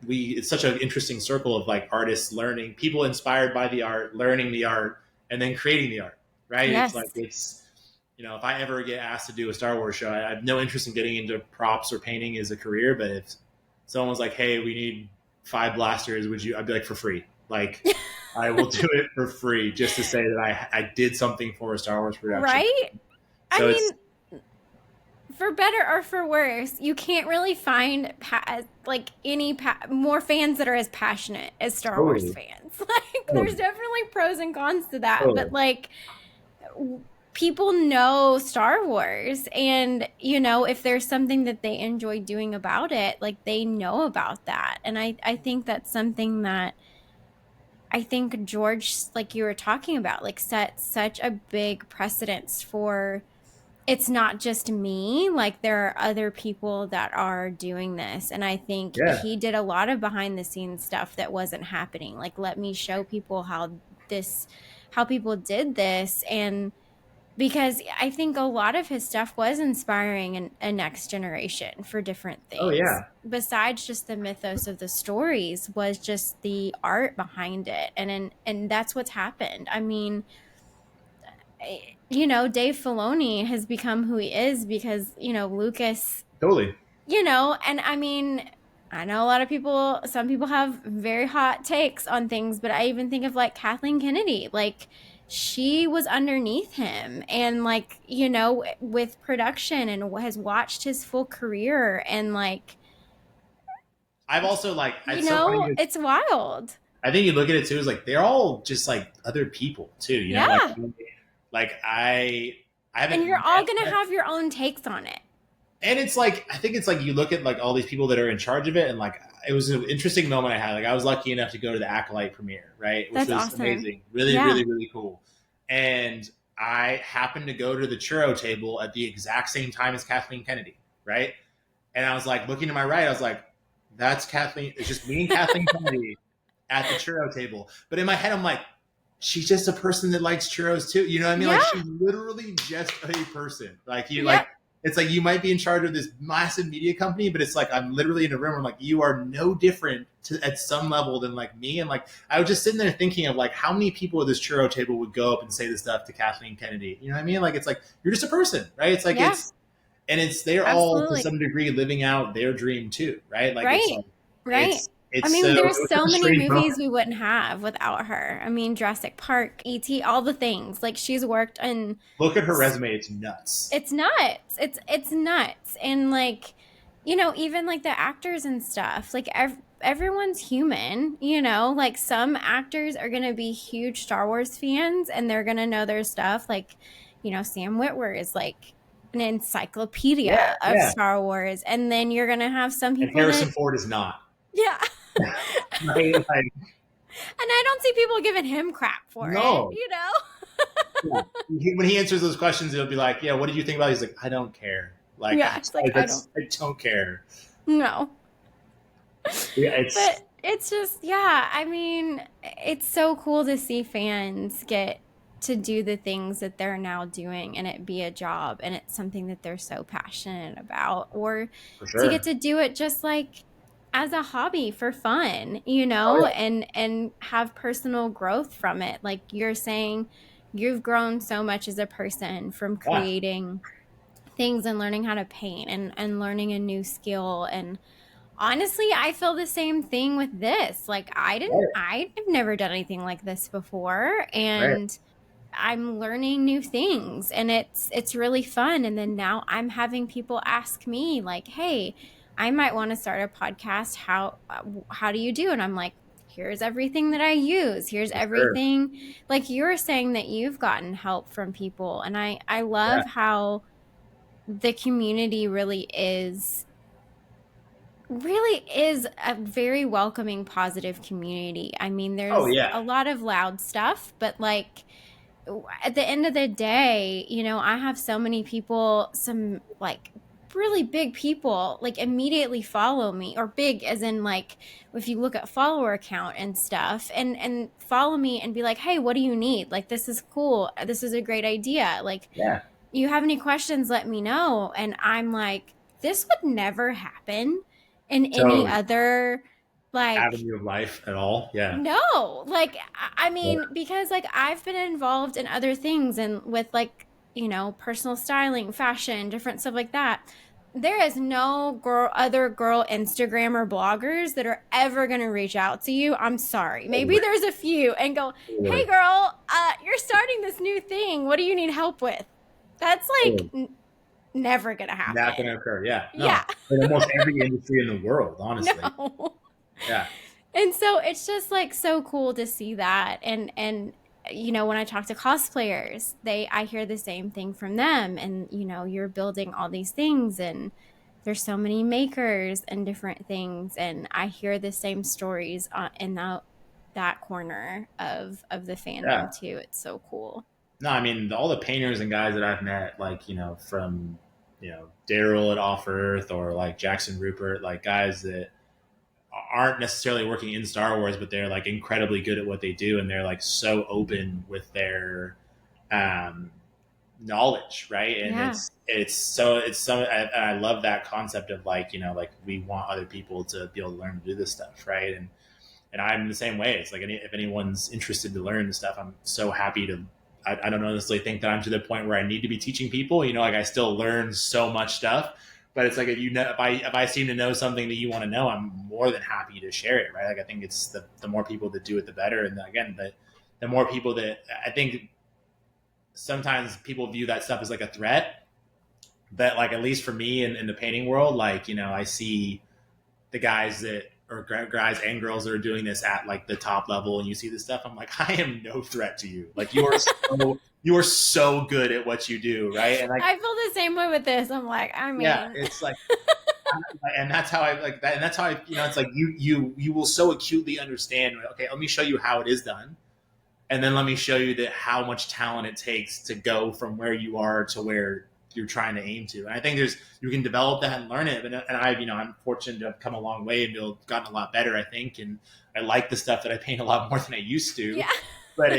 it's such an interesting circle of like artists learning, people inspired by the art, learning the art, and then creating the art. Right? It's like Yes. if I ever get asked to do a Star Wars show, I have no interest in getting into props or painting as a career. But if someone was like, "Hey, we need 5 blasters," would you? I'd be like, for free. Like, I will do it for free just to say that I did something for a Star Wars production. Right? I So it's mean, for better or for worse, you can't really find like more fans that are as passionate as Star Wars totally, fans. Like, there's totally, definitely pros and cons to that, but totally. like, people know Star Wars, and if there's something that they enjoy doing about it, like they know about that. And I think that's something that I think George, like you were talking about, like set such a big precedence for it's not just me, like there are other people that are doing this. And I think Yeah. he did a lot of behind the scenes stuff that wasn't happening. Like, let me show people this how people did this. And because I think a lot of his stuff was inspiring a next generation for different Oh things. yeah. Besides just the mythos of the stories, was just the art behind it, and that's what's happened. I mean, Dave Filoni has become who he is because Lucas, Totally. and I mean, I know a lot of people, some people have very hot takes on things, but I even think of like Kathleen Kennedy. Like, she was underneath him and like, with production, and has watched his full career, and like, I've also like it's so funny. it's wild. I think you look at it too as like they're all just like other people too. Yeah. Like I And haven't you're all going to met, have your own takes on it. and it's like I think it's like you look at like all these people that are in charge of it, and like it was an interesting moment I had. Like I was lucky enough to go to the Acolyte premiere, right, which That's was awesome. amazing, really, Yeah. really, really cool. And I happened to go to the churro table at the exact same time as Kathleen Kennedy, right? And I was like looking to my right, I was like, "That's Kathleen." It's just me and Kathleen Kennedy at the churro table. But in my head, I'm like, she's just a person that likes churros too. You know what I mean? Yeah. Like she's literally just a person. Like you Yep. like it's like you might be in charge of this massive media company, but it's like I'm literally in a room where I'm like, you are no different at some level than like me. And like I was just sitting there thinking of like how many people at this churro table would go up and say this stuff to Kathleen Kennedy. You know what I mean? Like it's like you're just a person, right? It's like Yeah. it's they're all to Absolutely. some degree living out their dream too, right? Like it's Right. like Right. I it's so mean, it there's was such so a many strange moment. movies we wouldn't have without her. I mean, Jurassic Park, E.T., all the things. Like she's worked in Look at her resume; it's nuts. it's nuts. It's nuts. And like, even like the actors and stuff. Like everyone's human, like some actors are going to be huge Star Wars fans and they're going to know their stuff. Like, Sam Witwer is like an Yeah, encyclopedia of yeah. Star Wars. And then you're going to have some And people that Harrison Ford is not. yeah. Right? Like, And I don't see people giving him crap for it, no. Yeah. When he answers those questions, it'll be like, "Yeah, what did you think about it?" He's like, "I don't care. Like, Yeah, I'm it's like sorry, I don't I don't care." know. Yeah, it's But it's just, yeah, I mean, it's so cool to see fans get to do the things that they're now doing and it be a job and it's something that they're so passionate about, or for to get sure. to do it just like as a hobby for fun, Oh yeah, and have personal growth from it. Like you're saying, you've grown so much as a person from yeah, creating things and learning how to paint and learning a new skill. And honestly, I feel the same thing with this. Like right, I've never done anything like this before, right. and I'm learning new things and it's really fun. And then now I'm having people ask me like, "Hey, I might want to start a podcast. How do you do?" And I'm like, "Here's everything that I use. Here's For sure. everything." Like you're saying that you've gotten help from people, and I Yeah. love how the community really is a very welcoming, positive community. I mean, Oh there's yeah, a lot of loud stuff, but like at the end of the day, I have so many people, some like really big people, like immediately follow me, or big as in like if you look at follower count and stuff, and follow me and be like, "Hey, what do you need? Like this is cool. This is a great idea. Like yeah. you have any questions, let me know." And I'm like, this would never happen in any Totally. other, like, Avenue of life at all. Yeah. no, like, I Yeah. mean, because like I've been involved in other things and with like, personal styling, fashion, different stuff like that. There is no other girl Instagrammer bloggers that are ever going to reach out to you. I'm sorry. Maybe Totally. there's a few and go, "Hey Totally. girl, you're starting this new thing. What do you need help with?" That's like Totally. never going to Not going happen. to occur. Yeah. Yeah. No. In almost every industry in the world, honestly. No. Yeah. And so it's just like so cool to see that. And when I talk to cosplayers, I hear the same thing from them. And you're building all these things, and there's so many makers and different things, and I hear the same stories in that corner of the Yeah. fandom too. It's so cool. No, I mean all the painters and guys that I've met, like from Daryl at Off Earth or like Jackson Rupert, like guys that aren't necessarily working in Star Wars, but they're like incredibly good at what they do, and they're like so open with their um, knowledge, right? And Yeah. I love that concept of like like we want other people to be able to learn to do this stuff, right? And I'm the same way. It's like if anyone's interested to learn this stuff, I'm so happy to. I don't necessarily think that I'm to the point where I need to be teaching people. Like I still learn so much stuff, but it's like if I seem to know something that you want to know, I'm more than happy to share it, right? Like I think it's the more people that do it, the better. And again, the more people that I think sometimes people view that stuff as like a threat, but like at least for me in the painting world, like I see the guys that or guys and girls that are doing this at like the top level, and you see this stuff, I'm like, I am no threat to you. Like you are so good at what you do, right? And like, I feel the same way with this. I'm like, I yeah, mean, it's like, and that's how I like that, and that's how I, it's like you will so acutely understand. Okay, let me show you how it is done, and then let me show you that how much talent it takes to go from where you are to where you're trying to aim to. And I think you can develop that and learn it. And I've I'm fortunate to have come a long way and gotten a lot better, I think. And I like the stuff that I paint a lot more than I used to. yeah. But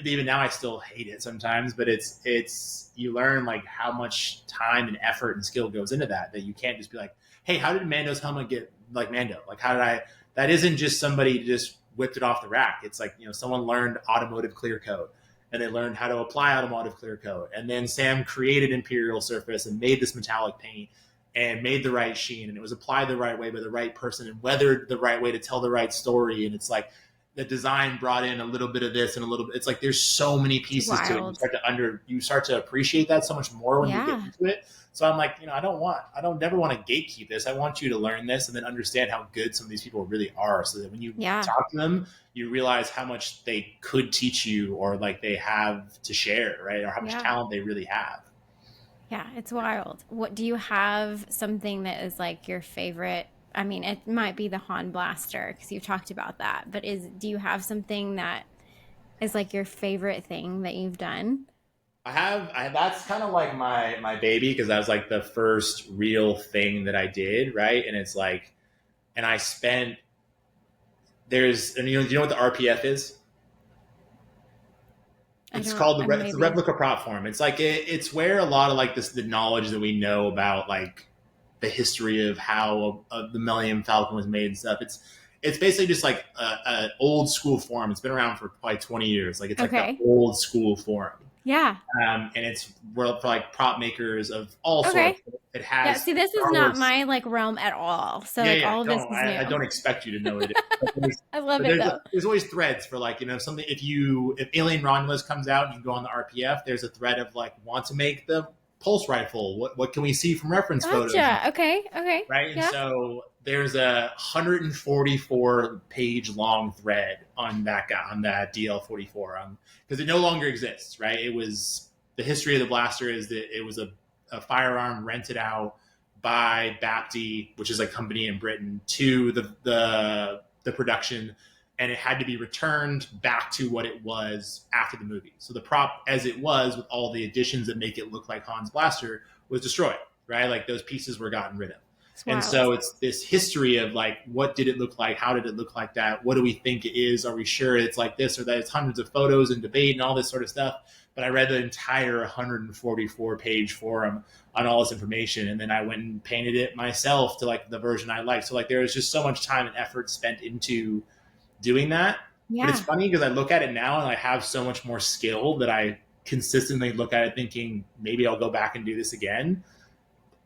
even now I still hate it sometimes. But it's you learn like how much time and effort and skill goes into that you can't just be like, hey, how did Mando's helmet get like Mando? Like how did I? That isn't just somebody just whipped it off the rack. It's like someone learned automotive clear coat, and they learned how to apply automotive clear coat, and then Sam created Imperial Surface and made this metallic paint, and made the right sheen, and it was applied the right way by the right person and weathered the right way to tell the right story. And it's like the design brought in a little bit of this and a little bit. It's like there's so many It's pieces to it. wild. You start to appreciate that so much more when you get Yeah. into it. So I'm like, I don't never want to gatekeep this. I want you to learn this and then understand how good some of these people really are, so that when you Yeah. talk to them, you realize how much they could teach you, or like they have to share, right? Or how much Yeah. talent they really have. Yeah, it's wild. What do you have something that is like your favorite? I mean, it might be the Han Blaster because you talked about that, but do you have something that is like your favorite thing that you've done? That's kind of like my baby, because that was like the first real thing that I did, right? And it's like, and I spent and do you know what the RPF is? I It's don't, called it's the maybe. replica prop form. It's like it's where a lot of like the knowledge that we know about like the history of how the Millennium Falcon was made and stuff. It's basically just like a old school form. It's been around for probably 20 years. Like it's like the Okay. old school form. Yeah. And it's for like prop makers of all Okay. sorts. It Yeah. has See, this is Star not Wars. my like realm at all. So Yeah, like yeah. all of this Don't is I new. don't expect you to know it. I love But it though. there's always threads for like something. If Alien Romulus comes out and you go on the RPF, there's a thread of like want to make the pulse rifle. What can we see from reference photos? Gotcha. Okay. Okay. Right, and Yeah. so there's a 144 page long thread on that guy, on that DL-44, because it no longer exists. Right, it was the history of the blaster is that it was a firearm rented out by Bapti, which is a company in Britain, to the production, and it had to be returned back to what it was after the movie. So the prop, as it was, with all the additions that make it look like Han's blaster, was destroyed. Right, like those pieces were gotten rid of. It's And wild. so it's this history of like, what did it look like? How did it look like that? What do we think it is? Are we sure it's like this or that? It's hundreds of photos and debate and all this sort of stuff. But I read the entire 144 page forum on all this information. And then I went and painted it myself to like the version I liked. So like there was just so much time and effort spent into doing that. But it's Yeah. funny because I look at it now and I have so much more skill that I consistently look at it thinking maybe I'll go back and do this again.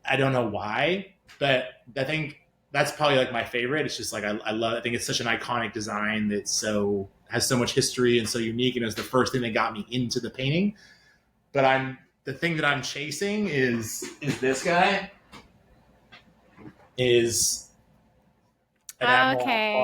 I don't know why, but I think that's probably like my favorite. It's just like I love. I think it's such an iconic design that so has so much history and so unique, and it was the first thing that got me into the painting. But the thing that I'm chasing is this guy is an Admiral Okay.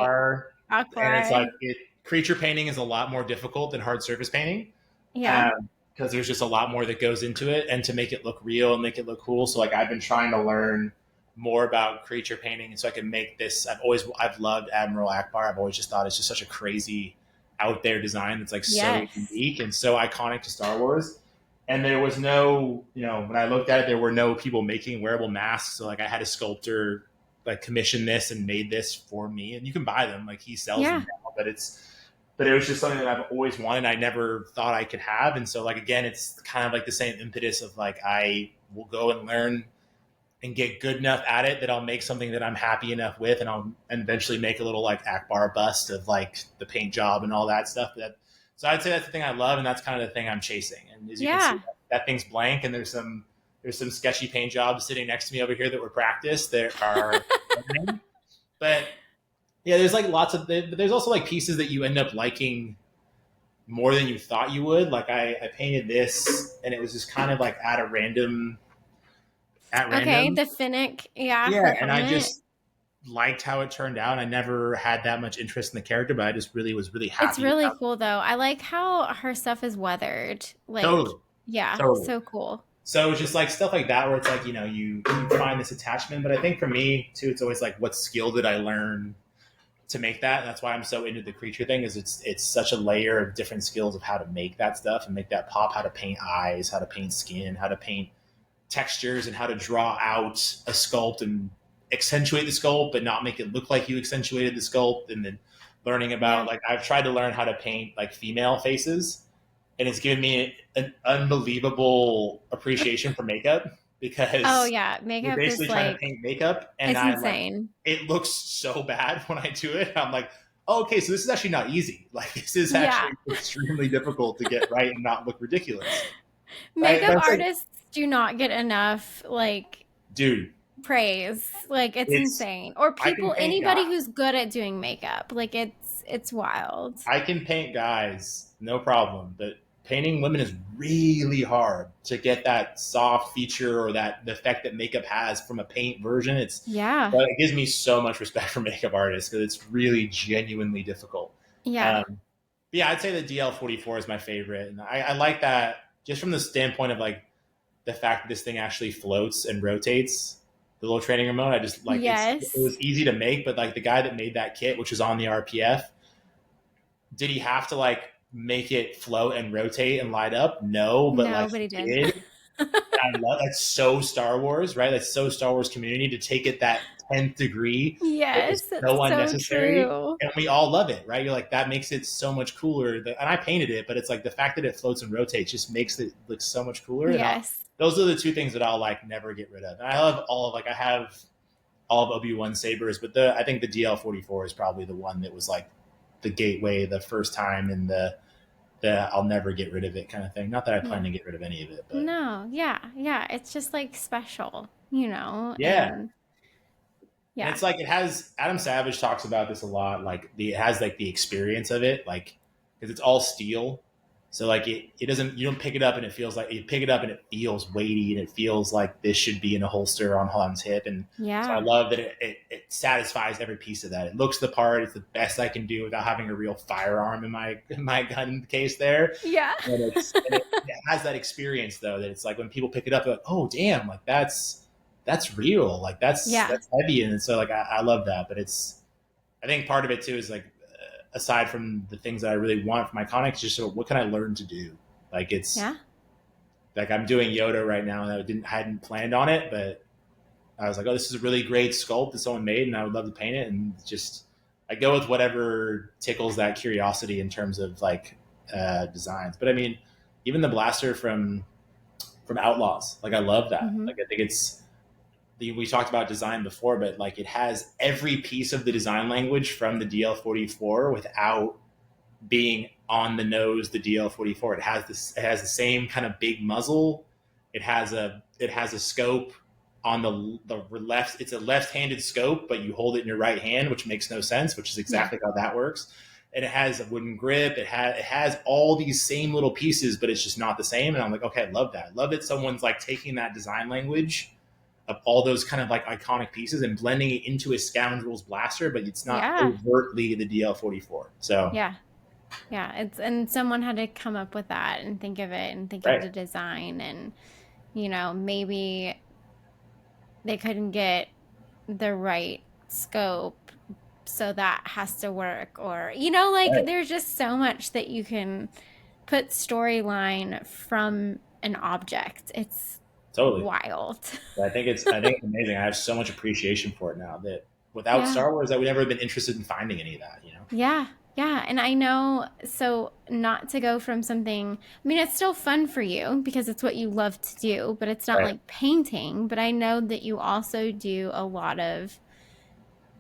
Akbar, and it's like Awkward. creature painting is a lot more difficult than hard surface painting. Yeah. Because there's just a lot more that goes into it, and to make it look real and make it look cool. So like I've been trying to learn more about creature painting, and so I can make this. I've loved Admiral Akbar. I've always just thought it's just such a crazy out there design that's like so Yes. unique and so iconic to Star Wars. And there was no, when I looked at it, there were no people making wearable masks. So like I had a sculptor like commission this and made this for me, and you can buy them. Like he sells them Yeah. now, but it was just something that I've always wanted. I never thought I could have. And so like, again, it's kind of like the same impetus of like, I will go and learn and get good enough at it that I'll make something that I'm happy enough with. And eventually make a little like Akbar bust of like the paint job and all that stuff. So I'd say that's the thing I love. And that's kind of the thing I'm chasing. And as you can see, Yeah. that thing's blank, and there's some sketchy paint jobs sitting next to me over here that were practiced. There are, but yeah, there's like but there's also like pieces that you end up liking more than you thought you would. Like I painted this, and it was just kind of like at Okay. random. The Finnick. Yeah. Yeah, Her and I helmet. just liked how it turned out. I never had that much interest in the character, but I just really was really It's happy with really how. cool though. I like how her stuff is weathered. Like, Totally, yeah. totally. So cool. So it's just like stuff like that where it's like you find this attachment. But I think for me too, it's always like what skill did I learn to make that. And that's why I'm so into the creature thing, is it's such a layer of different skills of how to make that stuff and make that pop, how to paint eyes, how to paint skin, how to paint textures, and how to draw out a sculpt and accentuate the sculpt but not make it look like you accentuated the sculpt. And then learning about Yeah. like I've tried to learn how to paint like female faces, and it's given me an unbelievable appreciation for makeup, Oh because yeah. you're Makeup is basically trying to like, paint makeup, and it's I like insane. it looks so bad when I do it. I'm like, oh, okay, so this is actually not easy. Like this is Yeah. actually extremely difficult to get right and not look ridiculous. Right? Makeup That's like, artists do not get enough like dude, praise. Like it's It's insane. Or I can people, paint guys. anybody who's good at doing makeup. Like it's wild. I can paint guys, no problem. But painting women is really hard to get that soft feature or that the effect that makeup has from a paint version. Yeah. But it gives me so much respect for makeup artists because it's really genuinely difficult. Yeah. Um, yeah, I'd say the DL44 is my favorite, and I like that just from the standpoint of like the fact that this thing actually floats and rotates. The little training remote, I just like it Yes. was easy to make, but like the guy that made that kit, which is on the RPF, did he have to like make it float and rotate and light up? No, but like Nobody he did. did. I love that's so Star Wars, right? That's so Star Wars community to take it that 10th degree. It was Yes, it's so so unnecessary. true. And we all love it, right? You're like, that makes it so much cooler. And I painted it, but it's like the fact that it floats and rotates just makes it look so much cooler. Yes. Those are the two things that I'll like never get rid of. And I love all of like I have all of Obi-Wan sabers, but I think the DL44 is probably the one that was like the gateway the first time and the I'll never get rid of it kind of thing. Not that I plan Yeah. to get rid of any of it, but No, yeah, yeah. It's just like special, you know, yeah. and And yeah, it's like it has Adam Savage talks about this a lot. Like it has like the experience of it, like because it's all steel. So like it doesn't you don't pick it up and it feels like you pick it up and it feels weighty and it feels like this should be in a holster on Han's hip. And so I yeah, love that it satisfies every piece of that. It looks the part. It's the best I can do without having a real firearm in my gun case there. yeah, It has that experience though that it's like when people pick it up, they're like, oh damn, like that's real. Like yeah, that's heavy, and so like I love that. But it's I think part of it too is like aside from the things that I really want from iconics, just so what can I learn to do? Like it's yeah, like I'm doing Yoda right now, and I hadn't planned on it, but I was like, oh, this is a really great sculpt that someone made, and I would love to paint it, and just I go with whatever tickles that curiosity in terms of like designs. But I mean, even the blaster from Outlaws, like I love that. hmm Like I think it's we talked about design before, but like it has every piece of the design language from the DL44 without being on the nose. The DL44, it has this, it has the same kind of big muzzle. It has a scope on the left. It's a left-handed scope, but you hold it in your right hand, which makes no sense, which is yeah, exactly how that works. And it has a wooden grip. It has all these same little pieces, but it's just not the same. And I'm like, okay, I love that. I love that someone's like taking that design language of all those kind of like iconic pieces and blending it into a scoundrel's blaster, but it's not yeah, overtly the DL44. So, yeah, yeah. It's and someone had to come up with that and think of it and think of right, the design and maybe they couldn't get the right scope, so that has to work, or like right, there's just so much that you can put storyline from an object. It's totally. wild. I think it's amazing. I have so much appreciation for it now that without Yeah. Star Wars, I would never have been interested in finding any of that. You know, Yeah. Yeah. And I know, so not to go from something, I mean, it's still fun for you because it's what you love to do, but it's not right? like painting. But I know that you also do a lot of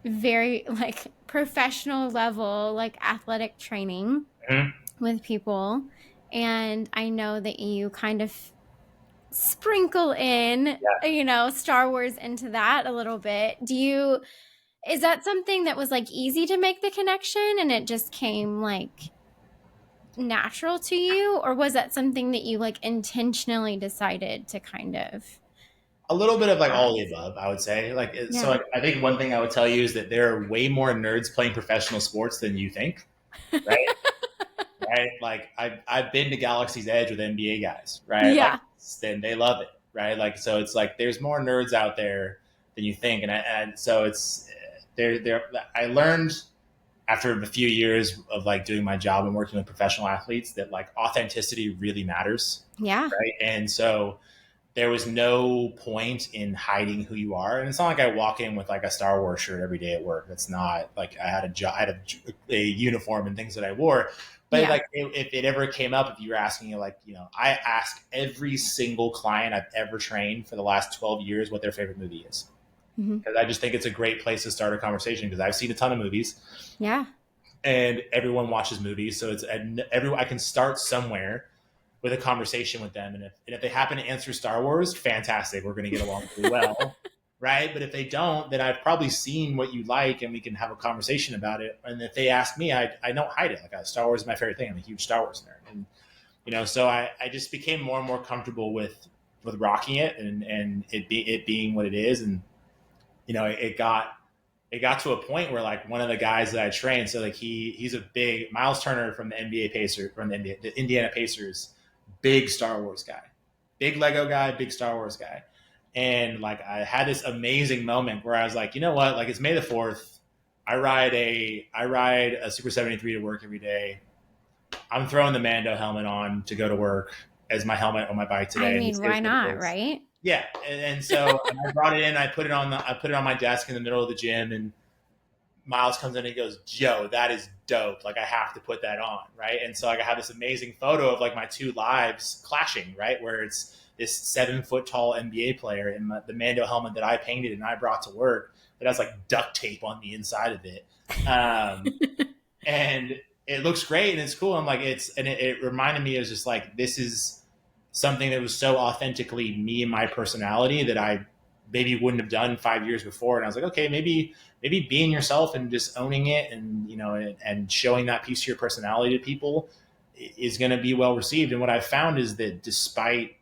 very like professional level, like athletic training Mm-hmm. with people. And I know that you kind of sprinkle in, Yeah, Star Wars into that a little bit. Is that something that was like easy to make the connection and it just came like natural to you? Or was that something that you like intentionally decided to kind of a little bit of like all add? the above, I would say. Like, so Yeah. I think one thing I would tell you is that there are way more nerds playing professional sports than you think, right? Right? Like I've been to Galaxy's Edge with NBA guys, right? Like Yeah. then they love it, right? Like so it's like there's more nerds out there than you think, and so it's there. I learned after a few years of like doing my job and working with professional athletes that like authenticity really matters, Yeah. right? And so there was no point in hiding who you are. And it's not like I walk in with like a Star Wars shirt every day at work. That's not like I had a job, I had a uniform and things that I wore. But Yeah. like if it ever came up, if you were asking, like, I ask every single client I've ever trained for the last 12 years what their favorite movie is. hmm Because I just think it's a great place to start a conversation because I've seen a ton of movies Yeah. and everyone watches movies. So I can start somewhere with a conversation with them. And if they happen to answer Star Wars, fantastic. We're going to get along really well. right? But if they don't, then I've probably seen what you like, and we can have a conversation about it. And if they ask me, I don't hide it. Like Star Wars is my favorite thing. I'm a huge Star Wars nerd, and so I just became more and more comfortable with rocking it, and it being what it is. And it got to a point where like one of the guys that I trained, so like he's a big Miles Turner from the NBA Pacers, from the Indiana Pacers, big Star Wars guy, big Lego guy, big Star Wars guy. And like I had this amazing moment where I was like, you know what? Like it's May the 4th. I ride a Super 73 to work every day. I'm throwing the Mando helmet on to go to work as my helmet on my bike I today, and mean, this is why what it not, is. right? Yeah, and so and I brought it in. I put it on my desk in the middle of the gym, and Miles comes in and he goes, "Joe, that is dope. Like I have to put that on, right?" And so like I have this amazing photo of like my two lives clashing, right, where it's this 7 foot tall NBA player in the Mando helmet that I painted and I brought to work that has like duct tape on the inside of it. Um, and it looks great and it's cool. I'm like, it reminded me of just like, this is something that was so authentically me and my personality that I maybe wouldn't have done 5 years before. And I was like, okay, maybe being yourself and just owning it, and and showing that piece of your personality to people is going to be well received. And what I've found is that despite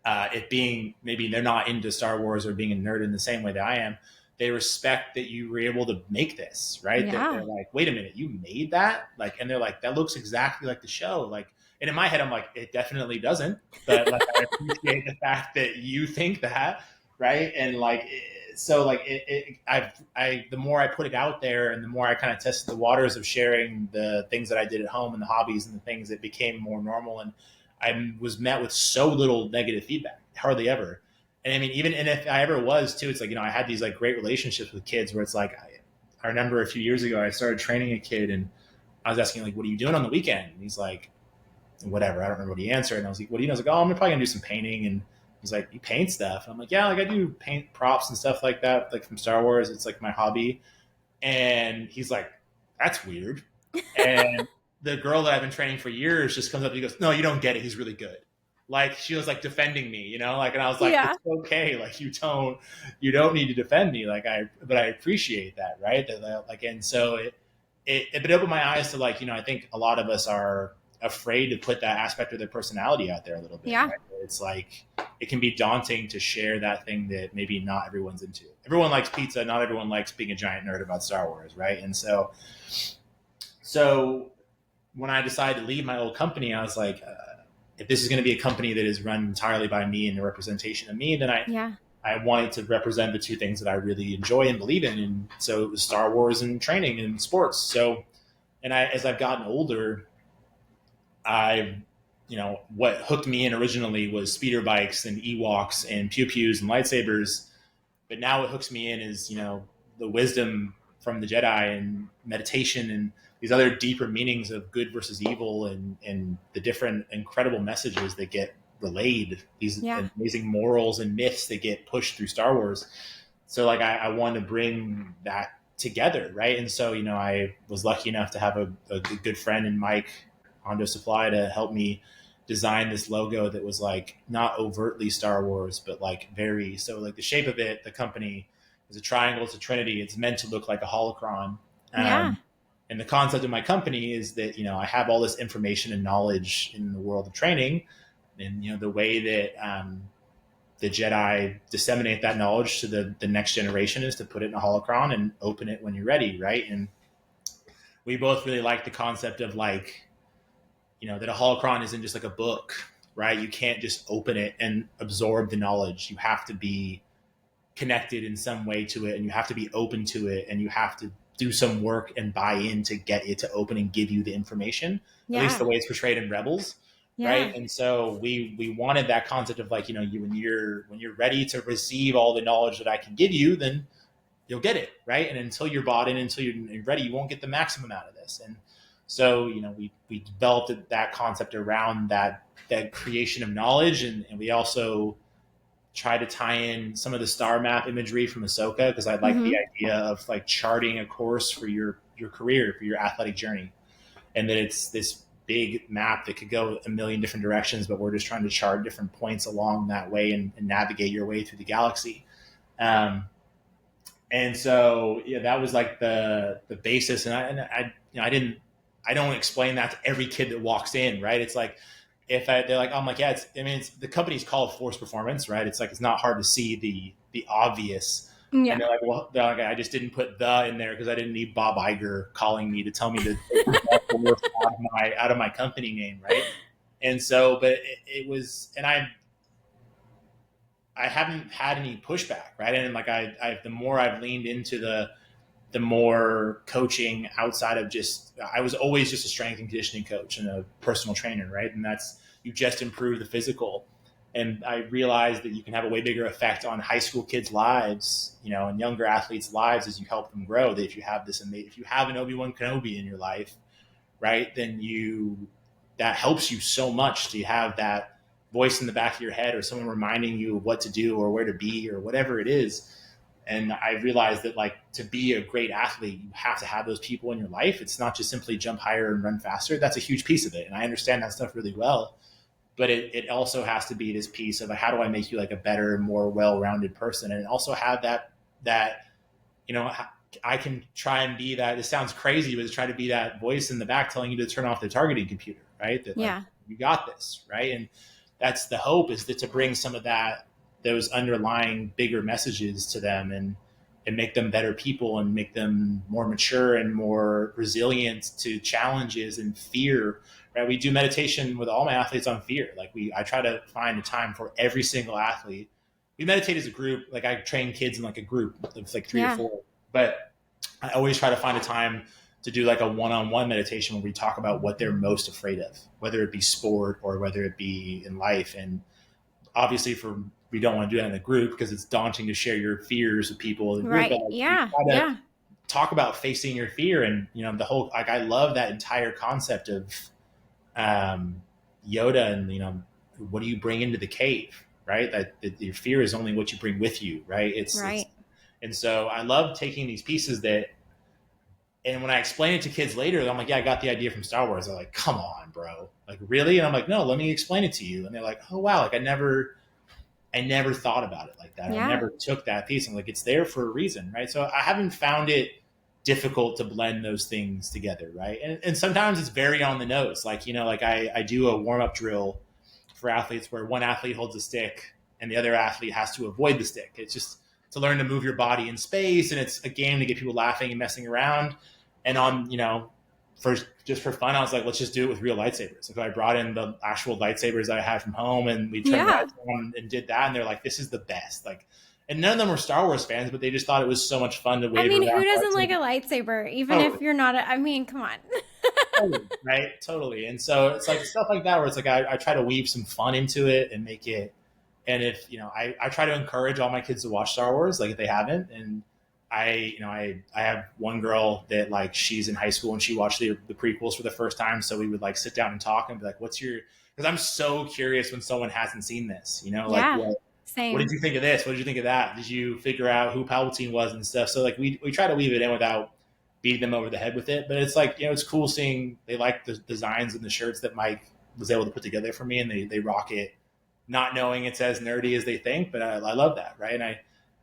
it being maybe they're not into Star Wars or being a nerd in the same way that I am, they respect that you were able to make this, right? That they're Yeah. like, wait a minute, you made that? Like, and they're like, that looks exactly like the show. Like, and in my head, I'm like, it definitely doesn't. But like, I appreciate the fact that you think that, right? And like, so like, the more I put it out there, and the more I kind of tested the waters of sharing the things that I did at home and the hobbies and the things that became more normal. And I was met with so little negative feedback, hardly ever. And I mean, even and if I ever was too, it's like I had these like great relationships with kids where it's like I remember a few years ago I started training a kid and I was asking like, "What are you doing on the weekend?" And he's like, "Whatever." I don't remember what he answered. And I was like, "What do you know?" I was like, "Oh, I'm probably gonna do some painting." And he's like, "You paint stuff?" And I'm like, "Yeah, like I do paint props and stuff like that, like from Star Wars. It's like my hobby." And he's like, "That's weird." And the girl that I've been training for years just comes up and he goes, "No, you don't get it. He's really good." Like she was like defending me, like, and I was like, Yeah. "It's okay. Like you don't need to defend me. Like but I appreciate that, right? Like, and so it opened my eyes to like, I think a lot of us are afraid to put that aspect of their personality out there a little bit, Yeah. right? It's like it can be daunting to share that thing that maybe not everyone's into. Everyone likes pizza, not everyone likes being a giant nerd about Star Wars, right? And so when I decided to leave my old company, I was like, if this is going to be a company that is run entirely by me and a representation of me, then Yeah. I wanted to represent the two things that I really enjoy and believe in. And so it was Star Wars and training and sports. So, and as I've gotten older, I, what hooked me in originally was speeder bikes and Ewoks and pew pews and lightsabers. But now what hooks me in is, the wisdom from the Jedi and meditation and these other deeper meanings of good versus evil, and the different incredible messages that get relayed, these Yeah. amazing morals and myths that get pushed through Star Wars. So like I wanted to bring that together, right? And so I was lucky enough to have a good friend in Mike Hondo Supply to help me design this logo that was like not overtly Star Wars, but like very, so like the shape of it, the company is a triangle, it's a trinity, it's meant to look like a holocron. Yeah. And the concept of my company is that I have all this information and knowledge in the world of training, and the way that the Jedi disseminate that knowledge to the next generation is to put it in a holocron and open it when you're ready, right? And we both really like the concept of like, that a holocron isn't just like a book, right? You can't just open it and absorb the knowledge. You have to be connected in some way to it, and you have to be open to it, and you have to do some work and buy in to get it to open and give you the information, at least the Yeah. way it's portrayed in Rebels, right? Yeah. And so we wanted that concept of like, when you're ready to receive all the knowledge that I can give you, then you'll get it, right? And until you're bought in, until you're ready, you won't get the maximum out of this. And so we developed that concept around that creation of knowledge, and we also try to tie in some of the star map imagery from Ahsoka, because I like the Mm-hmm. idea of like charting a course for your career, for your athletic journey, and that it's this big map that could go a million different directions, but we're just trying to chart different points along that way, and navigate your way through the galaxy. Um, and so yeah, that was like the basis. I don't explain that to every kid that walks in, right? It's like they're like, I'm like, yeah, it's the company's called Force Performance, right? It's like it's not hard to see the obvious. And Yeah. they're like, well, I just didn't put the in there because I didn't need Bob Iger calling me to tell me to take the Force out of my company name, right? And so, but it was, and I haven't had any pushback, right? And like the more I've leaned into the more coaching outside of just, I was always just a strength and conditioning coach and a personal trainer, right? And that's, you just improve the physical. And I realized that you can have a way bigger effect on high school kids' lives, and younger athletes' lives as you help them grow. That if you have if you have an Obi-Wan Kenobi in your life, right, then that helps you so much to have that voice in the back of your head or someone reminding you of what to do or where to be or whatever it is. And I realized that, like, to be a great athlete, you have to have those people in your life. It's not just simply jump higher and run faster. That's a huge piece of it. And I understand that stuff really well. But it also has to be this piece of, like, how do I make you like a better and more well-rounded person? And also have that, you know, I can try and be that. This sounds crazy, but to try to be that voice in the back telling you to turn off the targeting computer, right? That, like, Yeah. you got this, right? And that's the hope, is that to bring some of those underlying bigger messages to them, and make them better people and make them more mature and more resilient to challenges and fear, right? We do meditation with all my athletes on fear. Like, I try to find a time for every single athlete. We meditate as a group. Like, I train kids in like a group of like three or Yeah. four, but I always try to find a time to do like a one-on-one meditation where we talk about what they're most afraid of, whether it be sport or whether it be in life. And obviously, we don't want to do that in a group because it's daunting to share your fears with people in a group. But Right. like, we Yeah. try to Yeah. talk about facing your fear, and the whole, like, I love that entire concept of um, Yoda, and what do you bring into the cave, right? That your fear is only what you bring with you, right? It's Right. And so I love taking these pieces and when I explain it to kids later, I'm like, yeah, I got the idea from Star Wars. They're like, come on, bro, like, really? And I'm like, no, let me explain it to you. And they're like, oh wow, like, I never thought about it like that. I Yeah. never took that piece. I'm like, it's there for a reason, right? So I haven't found it difficult to blend those things together, right? And sometimes it's very on the nose. Like, like I do a warm up drill for athletes where one athlete holds a stick and the other athlete has to avoid the stick. It's just to learn to move your body in space, and it's a game to get people laughing and messing around. And for fun, I was like, let's just do it with real lightsabers. Like, I brought in the actual lightsabers that I had from home, and we turned the Yeah. lights on and did that. And they're like, this is the best. Like, and none of them were Star Wars fans, but they just thought it was so much fun to I wave mean, who around doesn't like a lightsabers. lightsaber, even if Totally. you're not I mean, come on. Totally, right? Totally. And so it's like stuff like that where it's like I try to weave some fun into it and make it. And if I try to encourage all my kids to watch Star Wars, like, if they haven't. And I have one girl that, like, she's in high school and she watched the prequels for the first time. So we would, like, sit down and talk and be like, because I'm so curious when someone hasn't seen this, like, Yeah. what did Same. you think of this? What did you think of that? Did you figure out who Palpatine was and stuff? So, like, we try to weave it in without beating them over the head with it. But it's like, it's cool seeing they like the designs and the shirts that Mike was able to put together for me, and they rock it, not knowing it's as nerdy as they think. But I love that, right? And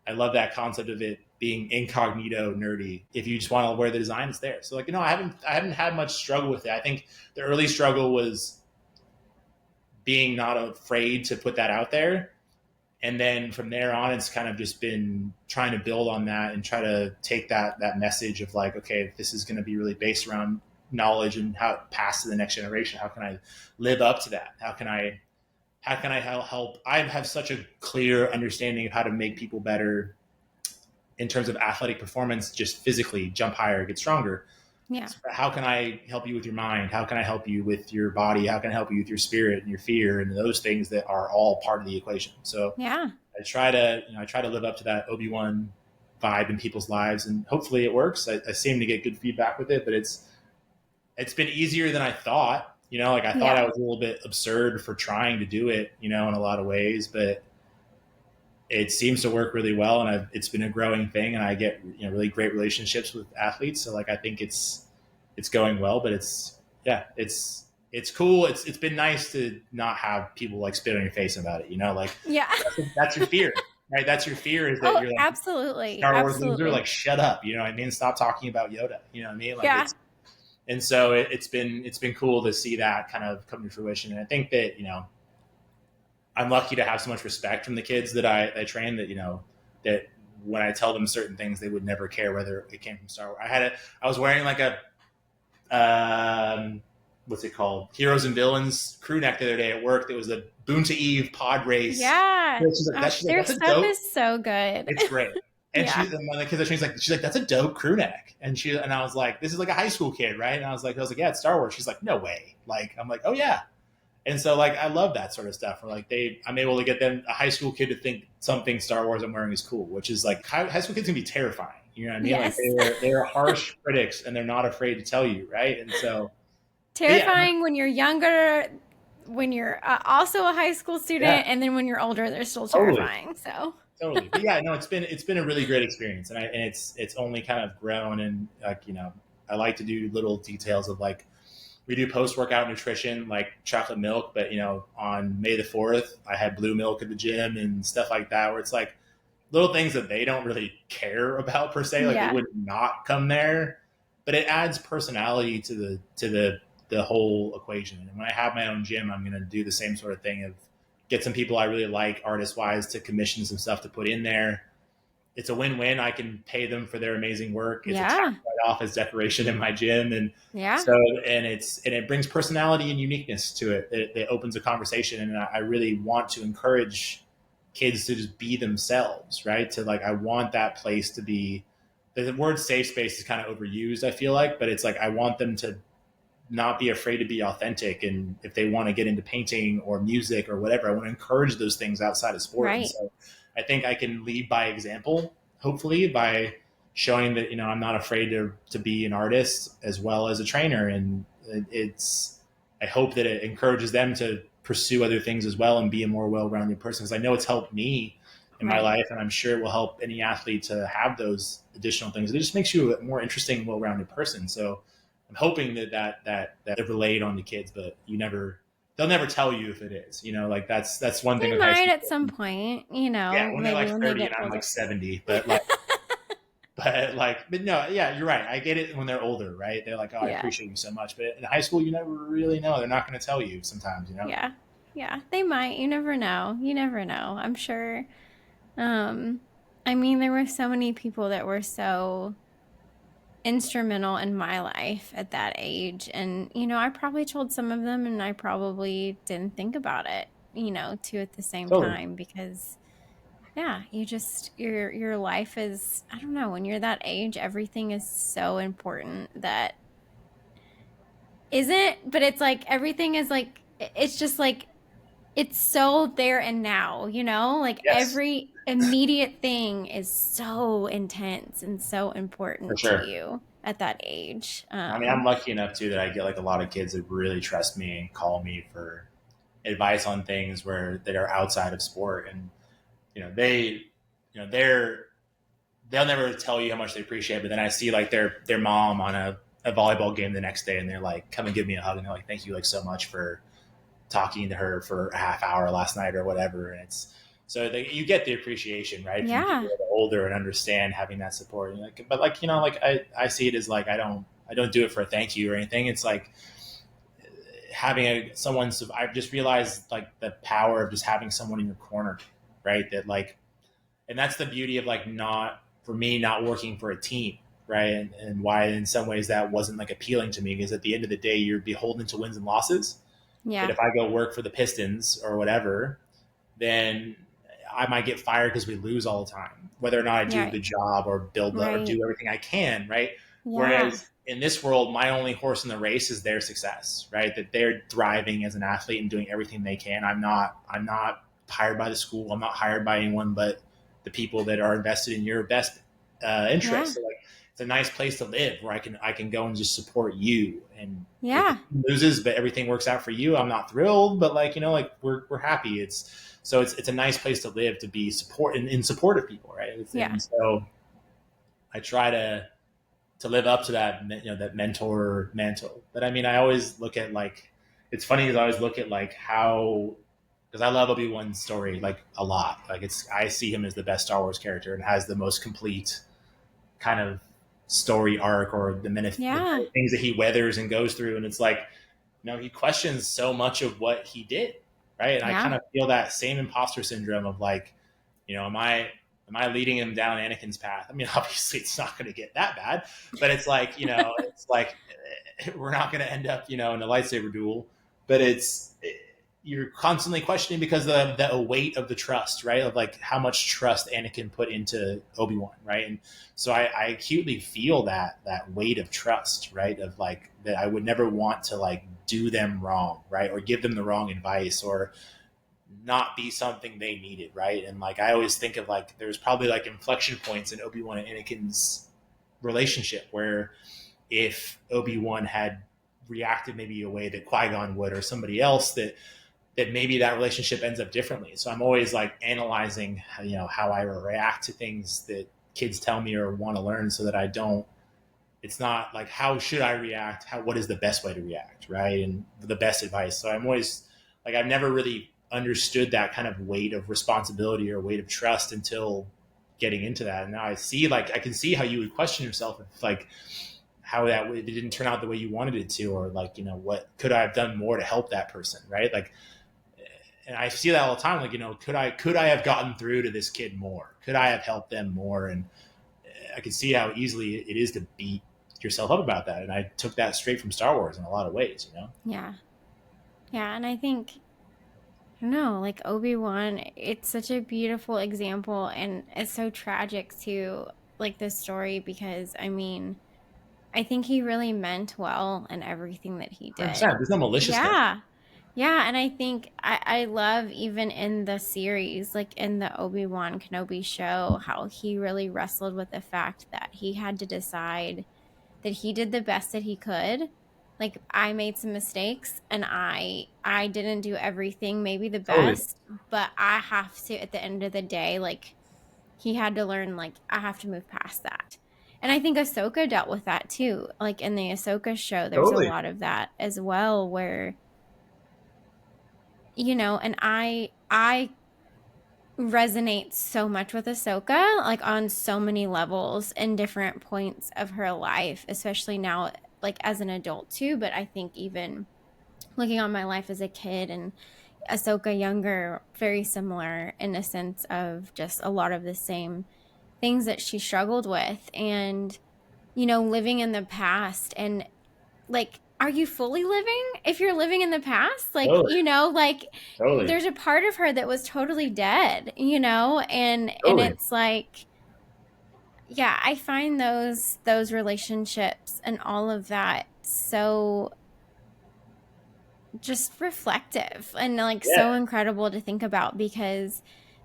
I love that concept of it being incognito nerdy. If you just want to wear the design, it's there. So, like, I haven't had much struggle with it. I think the early struggle was being not afraid to put that out there. And then from there on, it's kind of just been trying to build on that and try to take that message of, like, okay, this is going to be really based around knowledge and how it pass to the next generation. How can I live up to that? How can I help? I have such a clear understanding of how to make people better in terms of athletic performance, just physically jump higher, get stronger. Yeah. So how can I help you with your mind? How can I help you with your body? How can I help you with your spirit and your fear and those things that are all part of the equation? So Yeah. I try to live up to that Obi-Wan vibe in people's lives, and hopefully it works. I seem to get good feedback with it, but it's been easier than I thought. Like, I thought Yeah. I was a little bit absurd for trying to do it, in a lot of ways, but it seems to work really well, and it's been a growing thing, and I get really great relationships with athletes. So, like, I think it's going well, but it's cool. It's been nice to not have people, like, spit on your face about it. Like, Yeah. that's your fear. right? That's your fear, is that Oh, you're like absolutely. Star Wars loser, Absolutely. like shut up, you know what I mean? Stop talking about Yoda, you know what I mean? Like Yeah. it's and so it's been cool to see that kind of come to fruition. And I think that I'm lucky to have so much respect from the kids that I train, that that when I tell them certain things, they would never care whether it came from Star Wars. I was wearing like a what's it called, Heroes and Villains crew neck the other day at work. That was a Boonta Eve pod race. Yeah. She's like Their that's a stuff dope. is so good. It's great. And Yeah. one of the kids, she's like, that's a dope crew neck. And I was like, this is like a high school kid, right? And I was like, yeah, it's Star Wars. She's like, no way. Like, I'm like, oh yeah. And so like, I love that sort of stuff. Where like I'm able to get them, a high school kid, to think something Star Wars I'm wearing is cool, which is like, high school kids can be terrifying. You know what I mean? Like Yes. they're harsh critics, and they're not afraid to tell you, right? And so, but yeah, Terrifying when you're younger, when you're also a high school yeah, student, and then when you're older, they're still totally. terrifying. So, Totally. But yeah, no, it's been a really great experience, and it's only kind of grown. And like I like to do little details of like, we do post workout nutrition like chocolate milk, but on May the 4th I had blue milk at the gym and stuff like that, where it's like little things that they don't really care about per se, like they yeah. would not come there, but it adds personality to the whole equation. And when I have my own gym, I'm going to do the same sort of thing of get some people I really like artist wise to commission some stuff to put in there. It's a win-win. I can pay them for their amazing work. It's a tax Yeah. write-off as decoration in my gym, and Yeah. so it brings personality and uniqueness to it. It opens a conversation, and I really want to encourage kids to just be themselves, right? To like, I want that place to be. The word safe space is kind of overused, I feel like, but it's like I want them to not be afraid to be authentic. And if they want to get into painting or music or whatever, I want to encourage those things outside of sport. And Right. so I think I can lead by example, hopefully, by showing that I'm not afraid to be an artist as well as a trainer. And it's I hope that it encourages them to pursue other things as well and be a more well-rounded person, because I know it's helped me in my Right. life, and I'm sure it will help any athlete to have those additional things. It just makes you a more interesting, well-rounded person. So I'm hoping that it relayed on the kids, but they'll never tell you if it is. Like that's one thing They with high might school. at some point, Yeah, when they're maybe like when they 30 get and I'm like older. 70, but no, yeah, you're right. I get it when they're older, right? They're like, oh, I Yeah. appreciate you so much. But in high school, you never really know. They're not going to tell you sometimes. Yeah. Yeah. They might. You never know. You never know. I'm sure. Um, I mean, there were so many people that were so instrumental in my life at that age. And, I probably told some of them and I probably didn't think about it, too at the same Totally. time because yeah, your life is, I don't know, when you're that age, everything is so important that isn't, but it's like everything is like it's just like it's so there and now, like Yes, every immediate thing is so intense and so for important to sure. you at that age. I mean, I'm lucky enough too that I get like a lot of kids that really trust me and call me for advice on things where that are outside of sport. And they they'll never tell you how much they appreciate it, but then I see like their mom on a volleyball game the next day, and they're like, come and give me a hug, and they're like, thank you like so much for talking to her for a half hour last night or whatever. And it's so you get the appreciation, right, from people Yeah. that are older and understand having that support. And but like like I see it as like I don't do it for a thank you or anything. It's like having someone's. I've just realized like the power of just having someone in your corner, right? That like, and that's the beauty of like not for me not working for a team, right? And why in some ways that wasn't like appealing to me, because at the end of the day you're beholden to wins and losses. That Yeah. if I go work for the Pistons or whatever, then I might get fired because we lose all the time, whether or not I do a Yeah. good job or build or Right. do everything I can, right? Yeah. Whereas in this world, my only horse in the race is their success, right? That they're thriving as an athlete and doing everything they can. I'm not. I'm not hired by the school. I'm not hired by anyone but the people that are invested in your best Yeah. interest. So like, it's a nice place to live where I can go and just support you. And if the Yeah. team loses but everything works out for you, I'm not thrilled, but like like we're happy. It's a nice place to live, to be in support of people, right? Yeah. And so I try to live up to that that mentor mantle. But I mean, I always look at like, it's funny because I always look at like how because I love Obi-Wan's story like a lot. Like I see him as the best Star Wars character and has the most complete kind of story arc, or the Yeah. things that he weathers and goes through. And it's like, he questions so much of what he did, right? And I Yeah. kind of feel that same imposter syndrome of like, am I leading him down Anakin's path? I mean, obviously it's not going to get that bad, but it's like, it's like we're not going to end up, in a lightsaber duel, but you're constantly questioning because of the weight of the trust, right? Of like how much trust Anakin put into Obi-Wan, right? And so I acutely feel that weight of trust, right? Of like that I would never want to like do them wrong, right? Or give them the wrong advice, or not be something they needed, right? And like I always think of like there's probably like inflection points in Obi-Wan and Anakin's relationship where if Obi-Wan had reacted maybe a way that Qui-Gon would, or somebody else, that maybe that relationship ends up differently. So I'm always like analyzing, how I react to things that kids tell me or want to learn, so that I don't. It's not like how should I react? What is the best way to react, right? And the best advice. So I'm always like I've never really understood that kind of weight of responsibility or weight of trust until getting into that. And now I can see how you would question yourself if like how it didn't turn out the way you wanted it to, or like what could I have done more to help that person, right? Like, and I see that all the time. Like, could I have gotten through to this kid more? Could I have helped them more? And I can see how easily it is to beat yourself up about that. And I took that straight from Star Wars in a lot of ways. Yeah. Yeah. And I think, I don't know, like Obi-Wan, it's such a beautiful example, and it's so tragic too, like this story, because I mean, I think he really meant well in everything that he 100%. did. There's no maliciousness. Yeah. Yeah. And I think I love even in the series, like in the Obi-Wan Kenobi show, how he really wrestled with the fact that he had to decide that he did the best that he could. Like I made some mistakes and I didn't do everything maybe the Totally. best, but I have to, at the end of the day, like he had to learn, like I have to move past that. And I think Ahsoka dealt with that too. Like in the Ahsoka show, there's a Totally. lot of that as well, where and I resonate so much with Ahsoka, like on so many levels and different points of her life, especially now, like as an adult too. But I think even looking on my life as a kid and Ahsoka younger, very similar in a sense of just a lot of the same things that she struggled with. And, living in the past, and like, are you fully living if you're living in the past? Like, Totally. like Totally. there's a part of her that was totally dead, and Totally. it's like, yeah, I find those relationships and all of that so just reflective and like so Yeah. incredible to think about, because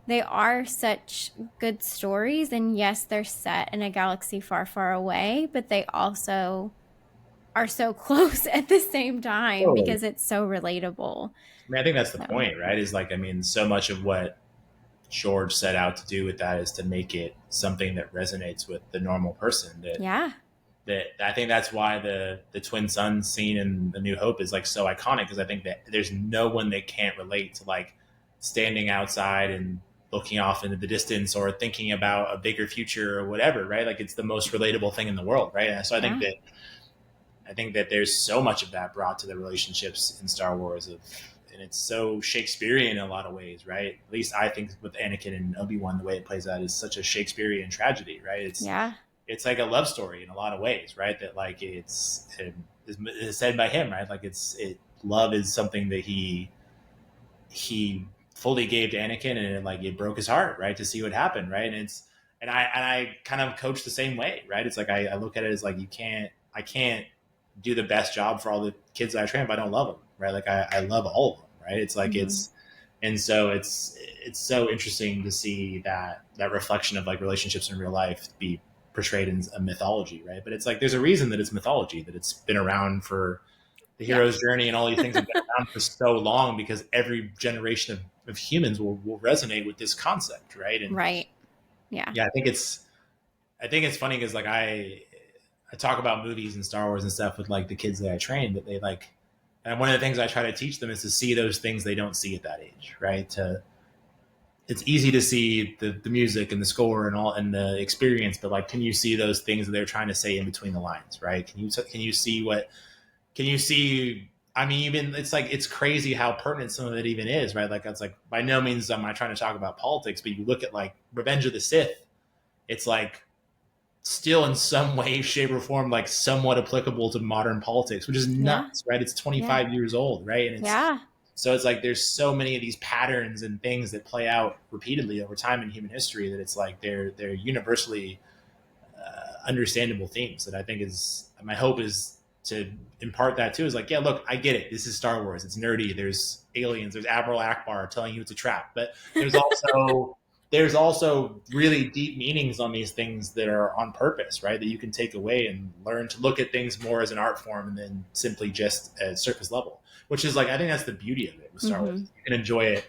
they are such good stories, and yes, they're set in a galaxy far, far away, but they also are so close at the same time Totally. because it's so relatable. I mean, I think that's the So, point, right? Is like, I mean, so much of what George set out to do with that is to make it something that resonates with the normal person. yeah, That I think that's why the twin sons scene in The New Hope is like so iconic, because I think that there's no one that can't relate to like standing outside and looking off into the distance, or thinking about a bigger future or whatever, right? Like it's the most relatable thing in the world, right? And so yeah, I think that there's so much of that brought to the relationships in Star Wars and it's so Shakespearean in a lot of ways, right? At least I think with Anakin and Obi-Wan, the way it plays out is such a Shakespearean tragedy, right? yeah, It's like a love story in a lot of ways, right? That like it's said by him, right? Like love is something that he fully gave to Anakin, and it broke his heart, right? To see what happened, right? And I kind of coach the same way, right? It's like I look at it as like I can't do the best job for all the kids that I train if I don't love them, right? Like I love all of them, right? It's like hmm, and so it's so interesting to see that reflection of like relationships in real life be portrayed in a mythology, right? But it's like there's a reason that it's mythology, that it's been around for the yep, hero's journey, and all these things have been around for so long, because every generation of humans will resonate with this concept, right? And right, yeah, yeah, I think it's funny because like I talk about movies and Star Wars and stuff with like the kids that I train, that they like And one of the things I try to teach them is to see those things they don't see at that age, right? It's easy to see the music and the score and all and the experience, but like, can you see those things that they're trying to say in between the lines, right? Can you see what can you see? I mean, even it's like it's crazy how pertinent some of it even is, right? Like it's like by no means am I trying to talk about politics, but you look at like Revenge of the Sith, it's like still in some way, shape, or form like somewhat applicable to modern politics, which is Yeah. nuts, right? It's Yeah. 25 years old, right? And it's Yeah. so it's like there's so many of these patterns and things that play out repeatedly over time in human history that it's like they're universally understandable themes that I think is my hope is to impart that too. Is like, yeah, look, I get it. This is Star Wars. It's nerdy. There's aliens. There's Admiral Akbar telling you it's a trap. But there's also really deep meanings on these things that are on purpose, right? That you can take away and learn to look at things more as an art form than simply just at surface level. Which is like I think that's the beauty of it with Star Wars. Mm-hmm. You can enjoy it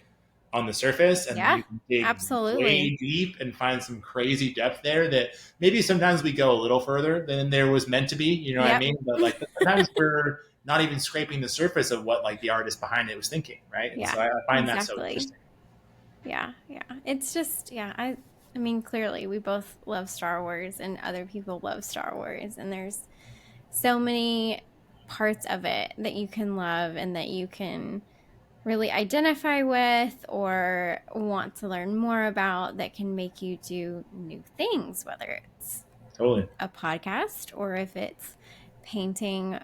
on the surface and Yeah. you can dig Absolutely. way deep and find some crazy depth there that maybe sometimes we go a little further than there was meant to be, you know what I Yep. mean? But sometimes we're not even scraping the surface of what like the artist behind it was thinking, right? And Yeah. so I find that so Exactly. interesting. Yeah. Yeah. It's just, yeah, I mean, clearly we both love Star Wars and other people love Star Wars, and there's so many parts of it that you can love and that you can really identify with or want to learn more about that can make you do new things, whether it's Totally. a podcast or if it's painting,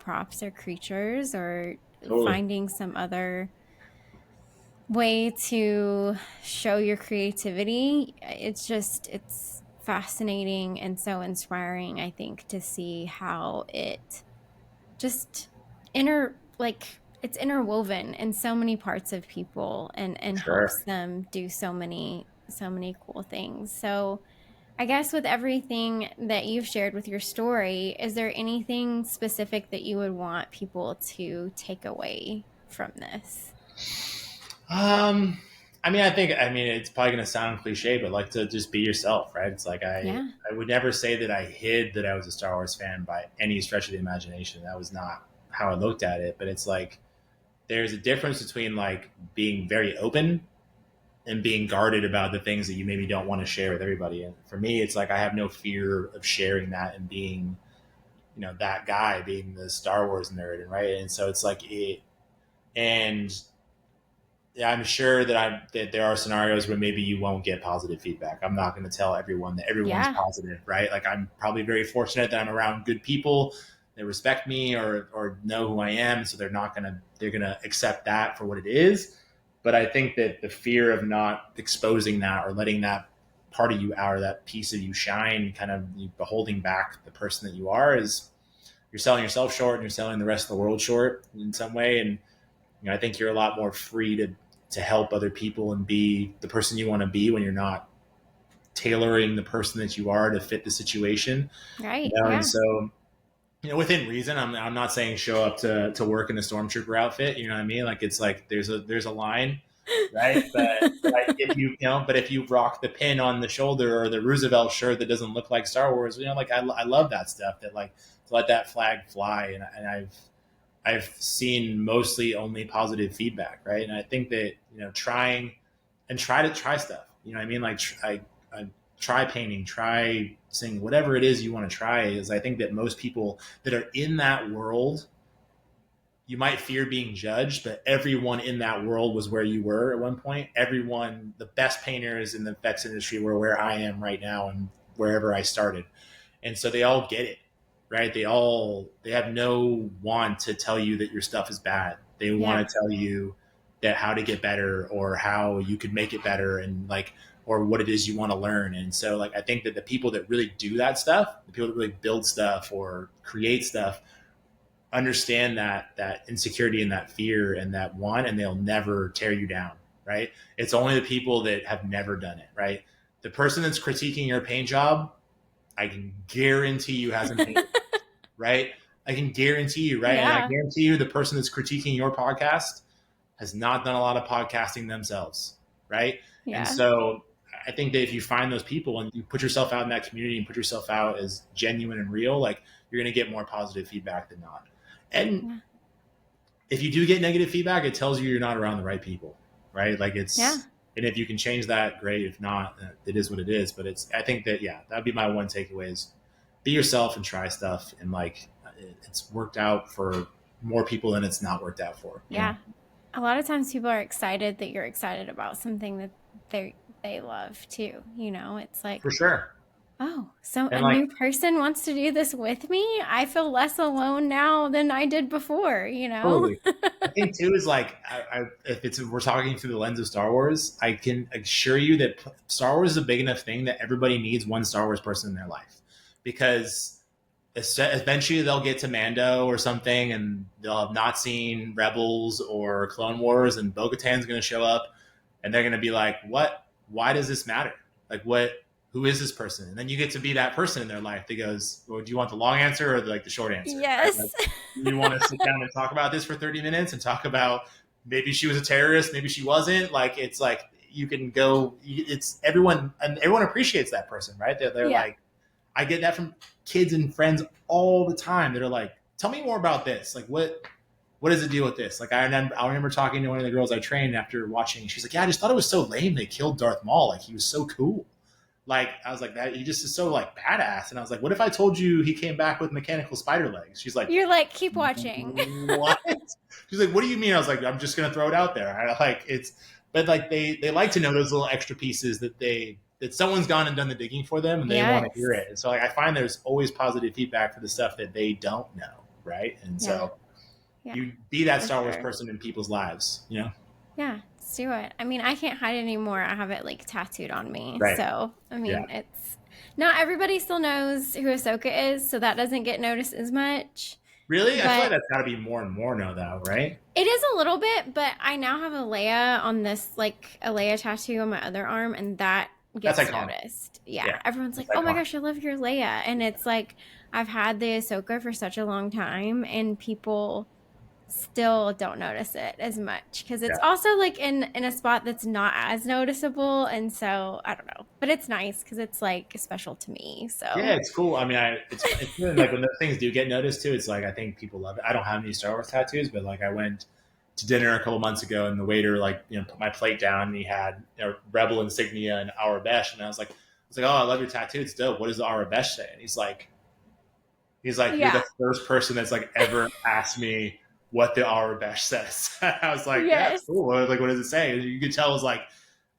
props or creatures or Totally. finding some other way to show your creativity. It's fascinating and so inspiring, I think, to see how it just it's interwoven in so many parts of people and Sure. helps them do so many cool things. So I guess with everything that you've shared with your story, is there anything specific that you would want people to take away from this? Um, I mean, it's probably going to sound cliche, but like to just be yourself, right? It's like Yeah. I would never say that I hid that I was a Star Wars fan by any stretch of the imagination. That was not how I looked at it. But it's like there's a difference between like being very open and being guarded about the things that you maybe don't want to share with everybody. And for me, it's like I have no fear of sharing that and being, that guy, being the Star Wars nerd, and right. And so it's like it, and yeah, I'm sure that there are scenarios where maybe you won't get positive feedback. I'm not going to tell everyone that everyone's Yeah. positive, right? Like I'm probably very fortunate that I'm around good people that respect me or know who I am, so they're gonna accept that for what it is. But I think that the fear of not exposing that or letting that part of you out or that piece of you shine, kind of holding back the person that you are, is you're selling yourself short and you're selling the rest of the world short in some way. And I think you're a lot more free to help other people and be the person you want to be when you're not tailoring the person that you are to fit the situation. Right. And Yeah. so within reason, I'm not saying show up to work in a stormtrooper outfit. You know what I mean? Like it's like there's a line, right? But if you rock the pin on the shoulder or the Roosevelt shirt that doesn't look like Star Wars, like I love that stuff. That like to let that flag fly, and I've seen mostly only positive feedback, right? And I think that trying and try stuff. You know what I mean? Like I try painting, try singing, whatever it is you want to try. Is I think that most people that are in that world, you might fear being judged, but everyone in that world was where you were at one point. Everyone, the best painters in the effects industry were where I am right now and wherever I started, and so they all get it, right? They have no want to tell you that your stuff is bad. They Yeah. want to tell you that how to get better or how you could make it better and like or what it is you want to learn. And so like I think that the people that really do that stuff, the people that really build stuff or create stuff, understand that insecurity and that fear and that want, and they'll never tear you down, right? It's only the people that have never done it, right? The person that's critiquing your paint job, I can guarantee you hasn't painted, right? I can guarantee you, right? And I Yeah. guarantee you the person that's critiquing your podcast has not done a lot of podcasting themselves, right? And Yeah. so I think that if you find those people and you put yourself out in that community and put yourself out as genuine and real, like you're going to get more positive feedback than not. And Yeah. if you do get negative feedback, it tells you you're not around the right people, right? Like Yeah. and if you can change that, great. If not, it is what it is. But I think that, yeah, that'd be my one takeaway is be yourself and try stuff. And like, it's worked out for more people than it's not worked out for, you know? Yeah. A lot of times people are excited that you're excited about something that they love too. It's like, For sure. oh, so And a like, new person wants to do this with me? I feel less alone now than I did before? totally. I think too is like, if we're talking through the lens of Star Wars, I can assure you that Star Wars is a big enough thing that everybody needs one Star Wars person in their life, because eventually they'll get to Mando or something, and they'll have not seen Rebels or Clone Wars, and Bo-Katan's going to show up, and they're going to be like, "What? Why does this matter? Like, what? Who is this person?" And then you get to be that person in their life that goes, "Well, do you want the long answer or the short answer? Right? Like, Yes. you want to sit down and talk about this for 30 minutes and talk about maybe she was a terrorist, maybe she wasn't. Like, it's like you can go. It's everyone, and everyone appreciates that person, right? They're Yeah. like, I get that from kids and friends all the time that are like, "Tell me more about this. Like, what does it deal with this?" Like, I remember talking to one of the girls I trained after watching. She's like, "Yeah, I just thought it was so lame they killed Darth Maul. Like, he was so cool." Like, I was like, that he just is so like badass. And I was like, what if I told you he came back with mechanical spider legs? She's like, You're like, keep watching. what? She's like, what do you mean? I was like, I'm just gonna throw it out there. I like it's, but like they like to know those little extra pieces that someone's gone and done the digging for them, and they want to hear Yes. it. And so like, I find there's always positive feedback for the stuff that they don't know, right? And Yeah. so Yeah. you be that For Star Wars sure. person in people's lives. Yeah. Let's do it. I mean, I can't hide it anymore. I have it like tattooed on me. Right. So, I Yeah. mean, it's not everybody still knows who Ahsoka is, so that doesn't get noticed as much. Really? I feel like But that's got to be more and more now, though, right? it is a little bit, but I now have a Leia on this, like a Leia tattoo on my other arm, and that That's gets iconic. noticed. Yeah. Yeah. Everyone's like, That's oh my iconic. gosh, I love your Leia. And it's like, I've had the Ahsoka for such a long time, and people still don't notice it as much because Yeah. it's also like in a spot that's not as noticeable, and so I don't know, but it's nice because it's like special to me. Yeah, So it's cool. I mean, it's really like when those things do get noticed too. It's like I think people love it. I don't have any Star Wars tattoos, but like I went to dinner a couple months ago, and the waiter put my plate down, and he had Rebel insignia and Arabesh, and I was like, oh, I love your tattoo. It's dope. What does the Arabesh say? And he's like, you're the yeah. first person that's like ever asked me what the Arabesh says. I was like, yeah, it's Yes. cool. Like, what does it say? And you could tell it was like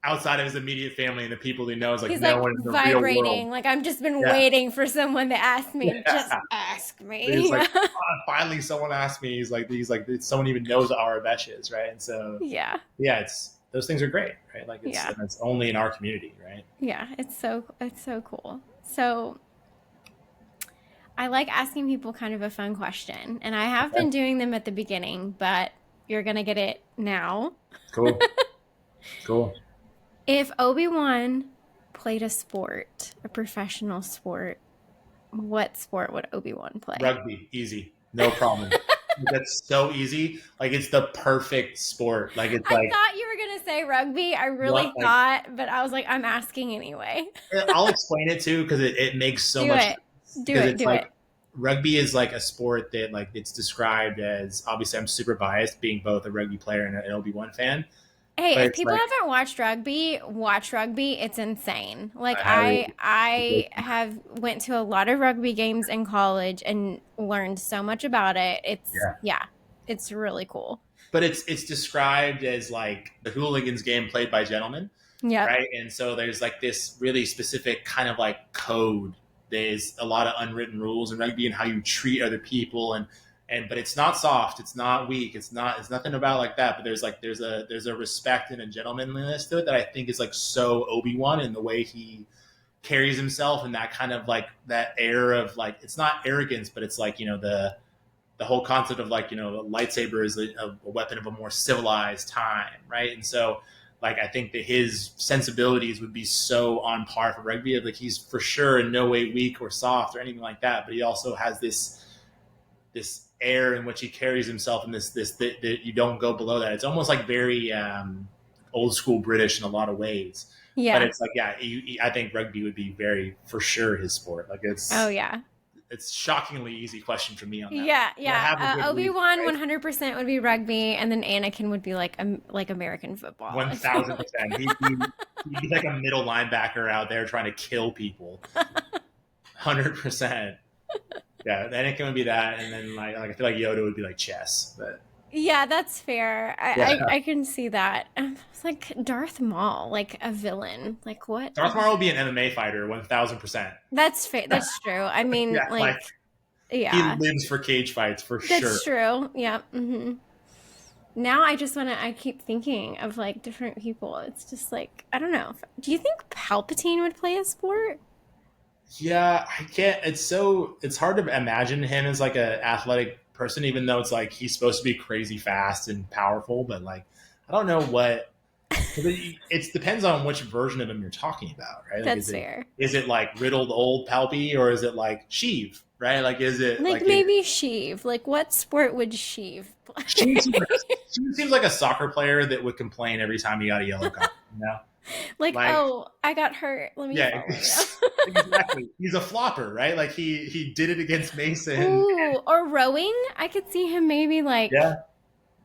outside of his immediate family and the people he knows, like He's no like one in the real world. vibrating, like I've just been Yeah. waiting for someone to ask me. Just Yeah. ask He's me. like, finally someone asked me. He's like, someone even knows what Arabesh is, right? And so, Yeah. yeah, those things are great, right? Like Yeah. it's only in our community, right? Yeah. It's so cool. So I like asking people kind of a fun question, and I have Okay. been doing them at the beginning, but you're gonna get it now. Cool. Cool. If Obi-Wan played a sport, a professional sport, what sport would Obi-Wan play? Rugby, easy, no problem. That's so easy. Like it's the perfect sport. Like it's I like thought you were going to say rugby. I what really like thought, but I was like, I'm asking anyway. I'll explain it too because it makes so Do much it. sense Do because it. it's Do like it. rugby is like a sport that like it's described as, obviously I'm super biased being both a rugby player and an Obi-Wan fan, Hey, but if it's people like haven't watched rugby, watch rugby. It's insane. Like I highly I have went to a lot of rugby games in college and learned so much about it. It's yeah. yeah, it's really cool. But it's described as like the hooligans game played by gentlemen, Yep. right? And so there's like this really specific kind of like code. There's a lot of unwritten rules in rugby and how you treat other people, and but it's not soft, it's not weak, it's nothing about like that. But there's a respect and a gentlemanliness to it that I think is like so Obi-Wan in the way he carries himself, and that kind of like that air of like, it's not arrogance, but it's like the whole concept of like a lightsaber is a weapon of a more civilized time, right? And so like I think that his sensibilities would be so on par for rugby. Like he's for sure in no way weak or soft or anything like that, but he also has this air in which he carries himself, and this that you don't go below that. It's almost like very old school British in a lot of ways. But Yeah. it's like, yeah, I think rugby would be very for sure his sport. Like Oh it's yeah. it's shockingly easy question for me on that one. Yeah, But I yeah. have a good reason, Obi-Wan right? 100% would be rugby, and then Anakin would be like American football. I feel 1000%. He'd be like a middle linebacker out there trying to kill people. like. 100%. Yeah, Anakin would be that, and then like I feel like Yoda would be like chess. But Yeah, that's fair. yeah, I can see that. It's like Darth Maul, like a villain. Like what? Darth Maul would be an MMA fighter, 1000%. That's fair. That's true. I mean, Yeah, like like, he yeah, lives for cage fights for sure. that's true. Yeah. Now I just want to, I keep thinking of like different people. It's just like, I don't know. Do you think Palpatine would play a sport? Yeah, I can't. It's hard to imagine him as like a athletic person, even though it's like he's supposed to be crazy fast and powerful. But like, I don't know what. It depends on which version of him you're talking about, right? Like, That's fair. is it like riddled old Palpy, or is it like Sheev, right? Like, is it Like like maybe Sheev. Like what sport would Sheev Sheev seems like play? Sheev seems like a soccer player that would complain every time he got a yellow card. You know, Like, like oh, I got hurt. Let me yeah, follow you. exactly. He's a flopper, right? Like he did it against Mason. Ooh, or rowing. I could see him maybe like Yeah,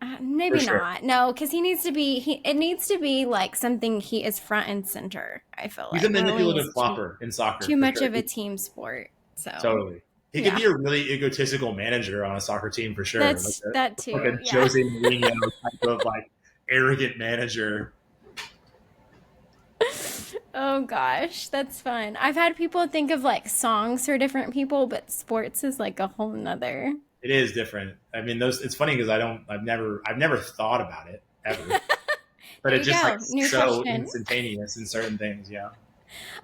for maybe sure. not. No, because he needs to be. It needs to be like something he is front and center. I feel He's a like rowing is manipulative flopper in soccer too for much sure. of a team sport. So Totally. He could yeah, be a really egotistical manager on a soccer team for sure. that's that Like a too. Yeah. Jose Mourinho type of like arrogant manager. Oh gosh, that's fun. I've had people think of like songs for different people, but sports is like a whole nother. It is different. I mean, those. It's funny because I've never thought about it ever, but There it's you just like go. New so question. instantaneous in certain things. Yeah,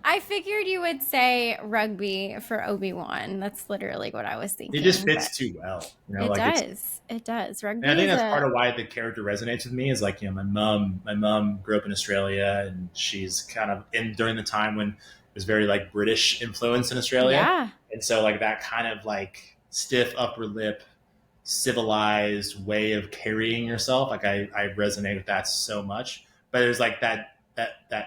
I figured you would say rugby for Obi-Wan. That's literally what I was it just thinking, but fits too well. You know, it like it's. does. It does. And I Rugby think is that's part a of why the character resonates with me. Is like my mom grew up in Australia, and she's kind of in during the time when it was very like British influence in Australia, yeah, and so like that kind of like stiff upper lip civilized way of carrying yourself. Like I resonate with that so much. But there's like that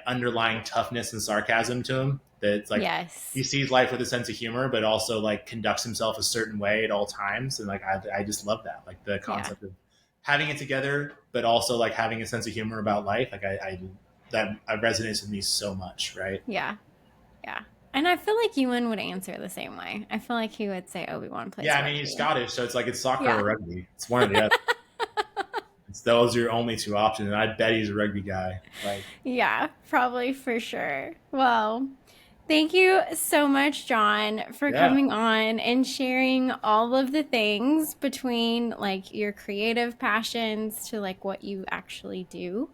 underlying toughness and sarcasm to him that it's like he yes. sees life with a sense of humor, but also like conducts himself a certain way at all times. And like I just love that. Like the Yeah. concept of having it together, but also like having a sense of humor about life. Like that resonates with me so much, right? Yeah. Yeah. And I feel like Ewan would answer the same way. I feel like he would say Obi-Wan plays Yeah, I mean he's rugby. Scottish, so it's like it's soccer Yeah. or rugby. It's one or the other. It's those are your only two options, and I bet he's a rugby guy. Like, Yeah, probably for sure. Well, thank you so much, John, for yeah, coming on and sharing all of the things between like your creative passions to like what you actually do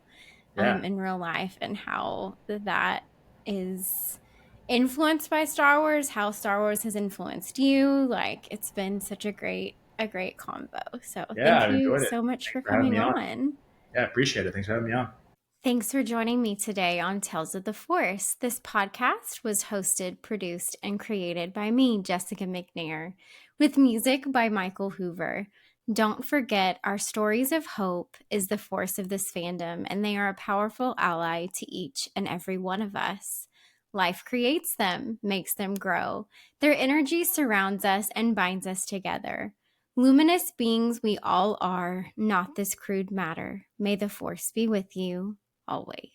yeah, in real life and how that is influenced by Star Wars, how Star Wars has influenced you. Like it's been such a great combo. So yeah. thank I've you enjoyed it. so much Thanks for for having coming me on. on. Yeah, appreciate it. Thanks for having me on. Thanks for joining me today on Tales of the Force. This podcast was hosted, produced, and created by me, Jessica McNair, with music by Michael Hoover. Don't forget, our stories of hope is the force of this fandom, and they are a powerful ally to each and every one of us. Life creates them, makes them grow. Their energy surrounds us and binds us together. Luminous beings we all are, not this crude matter. May the force be with you always.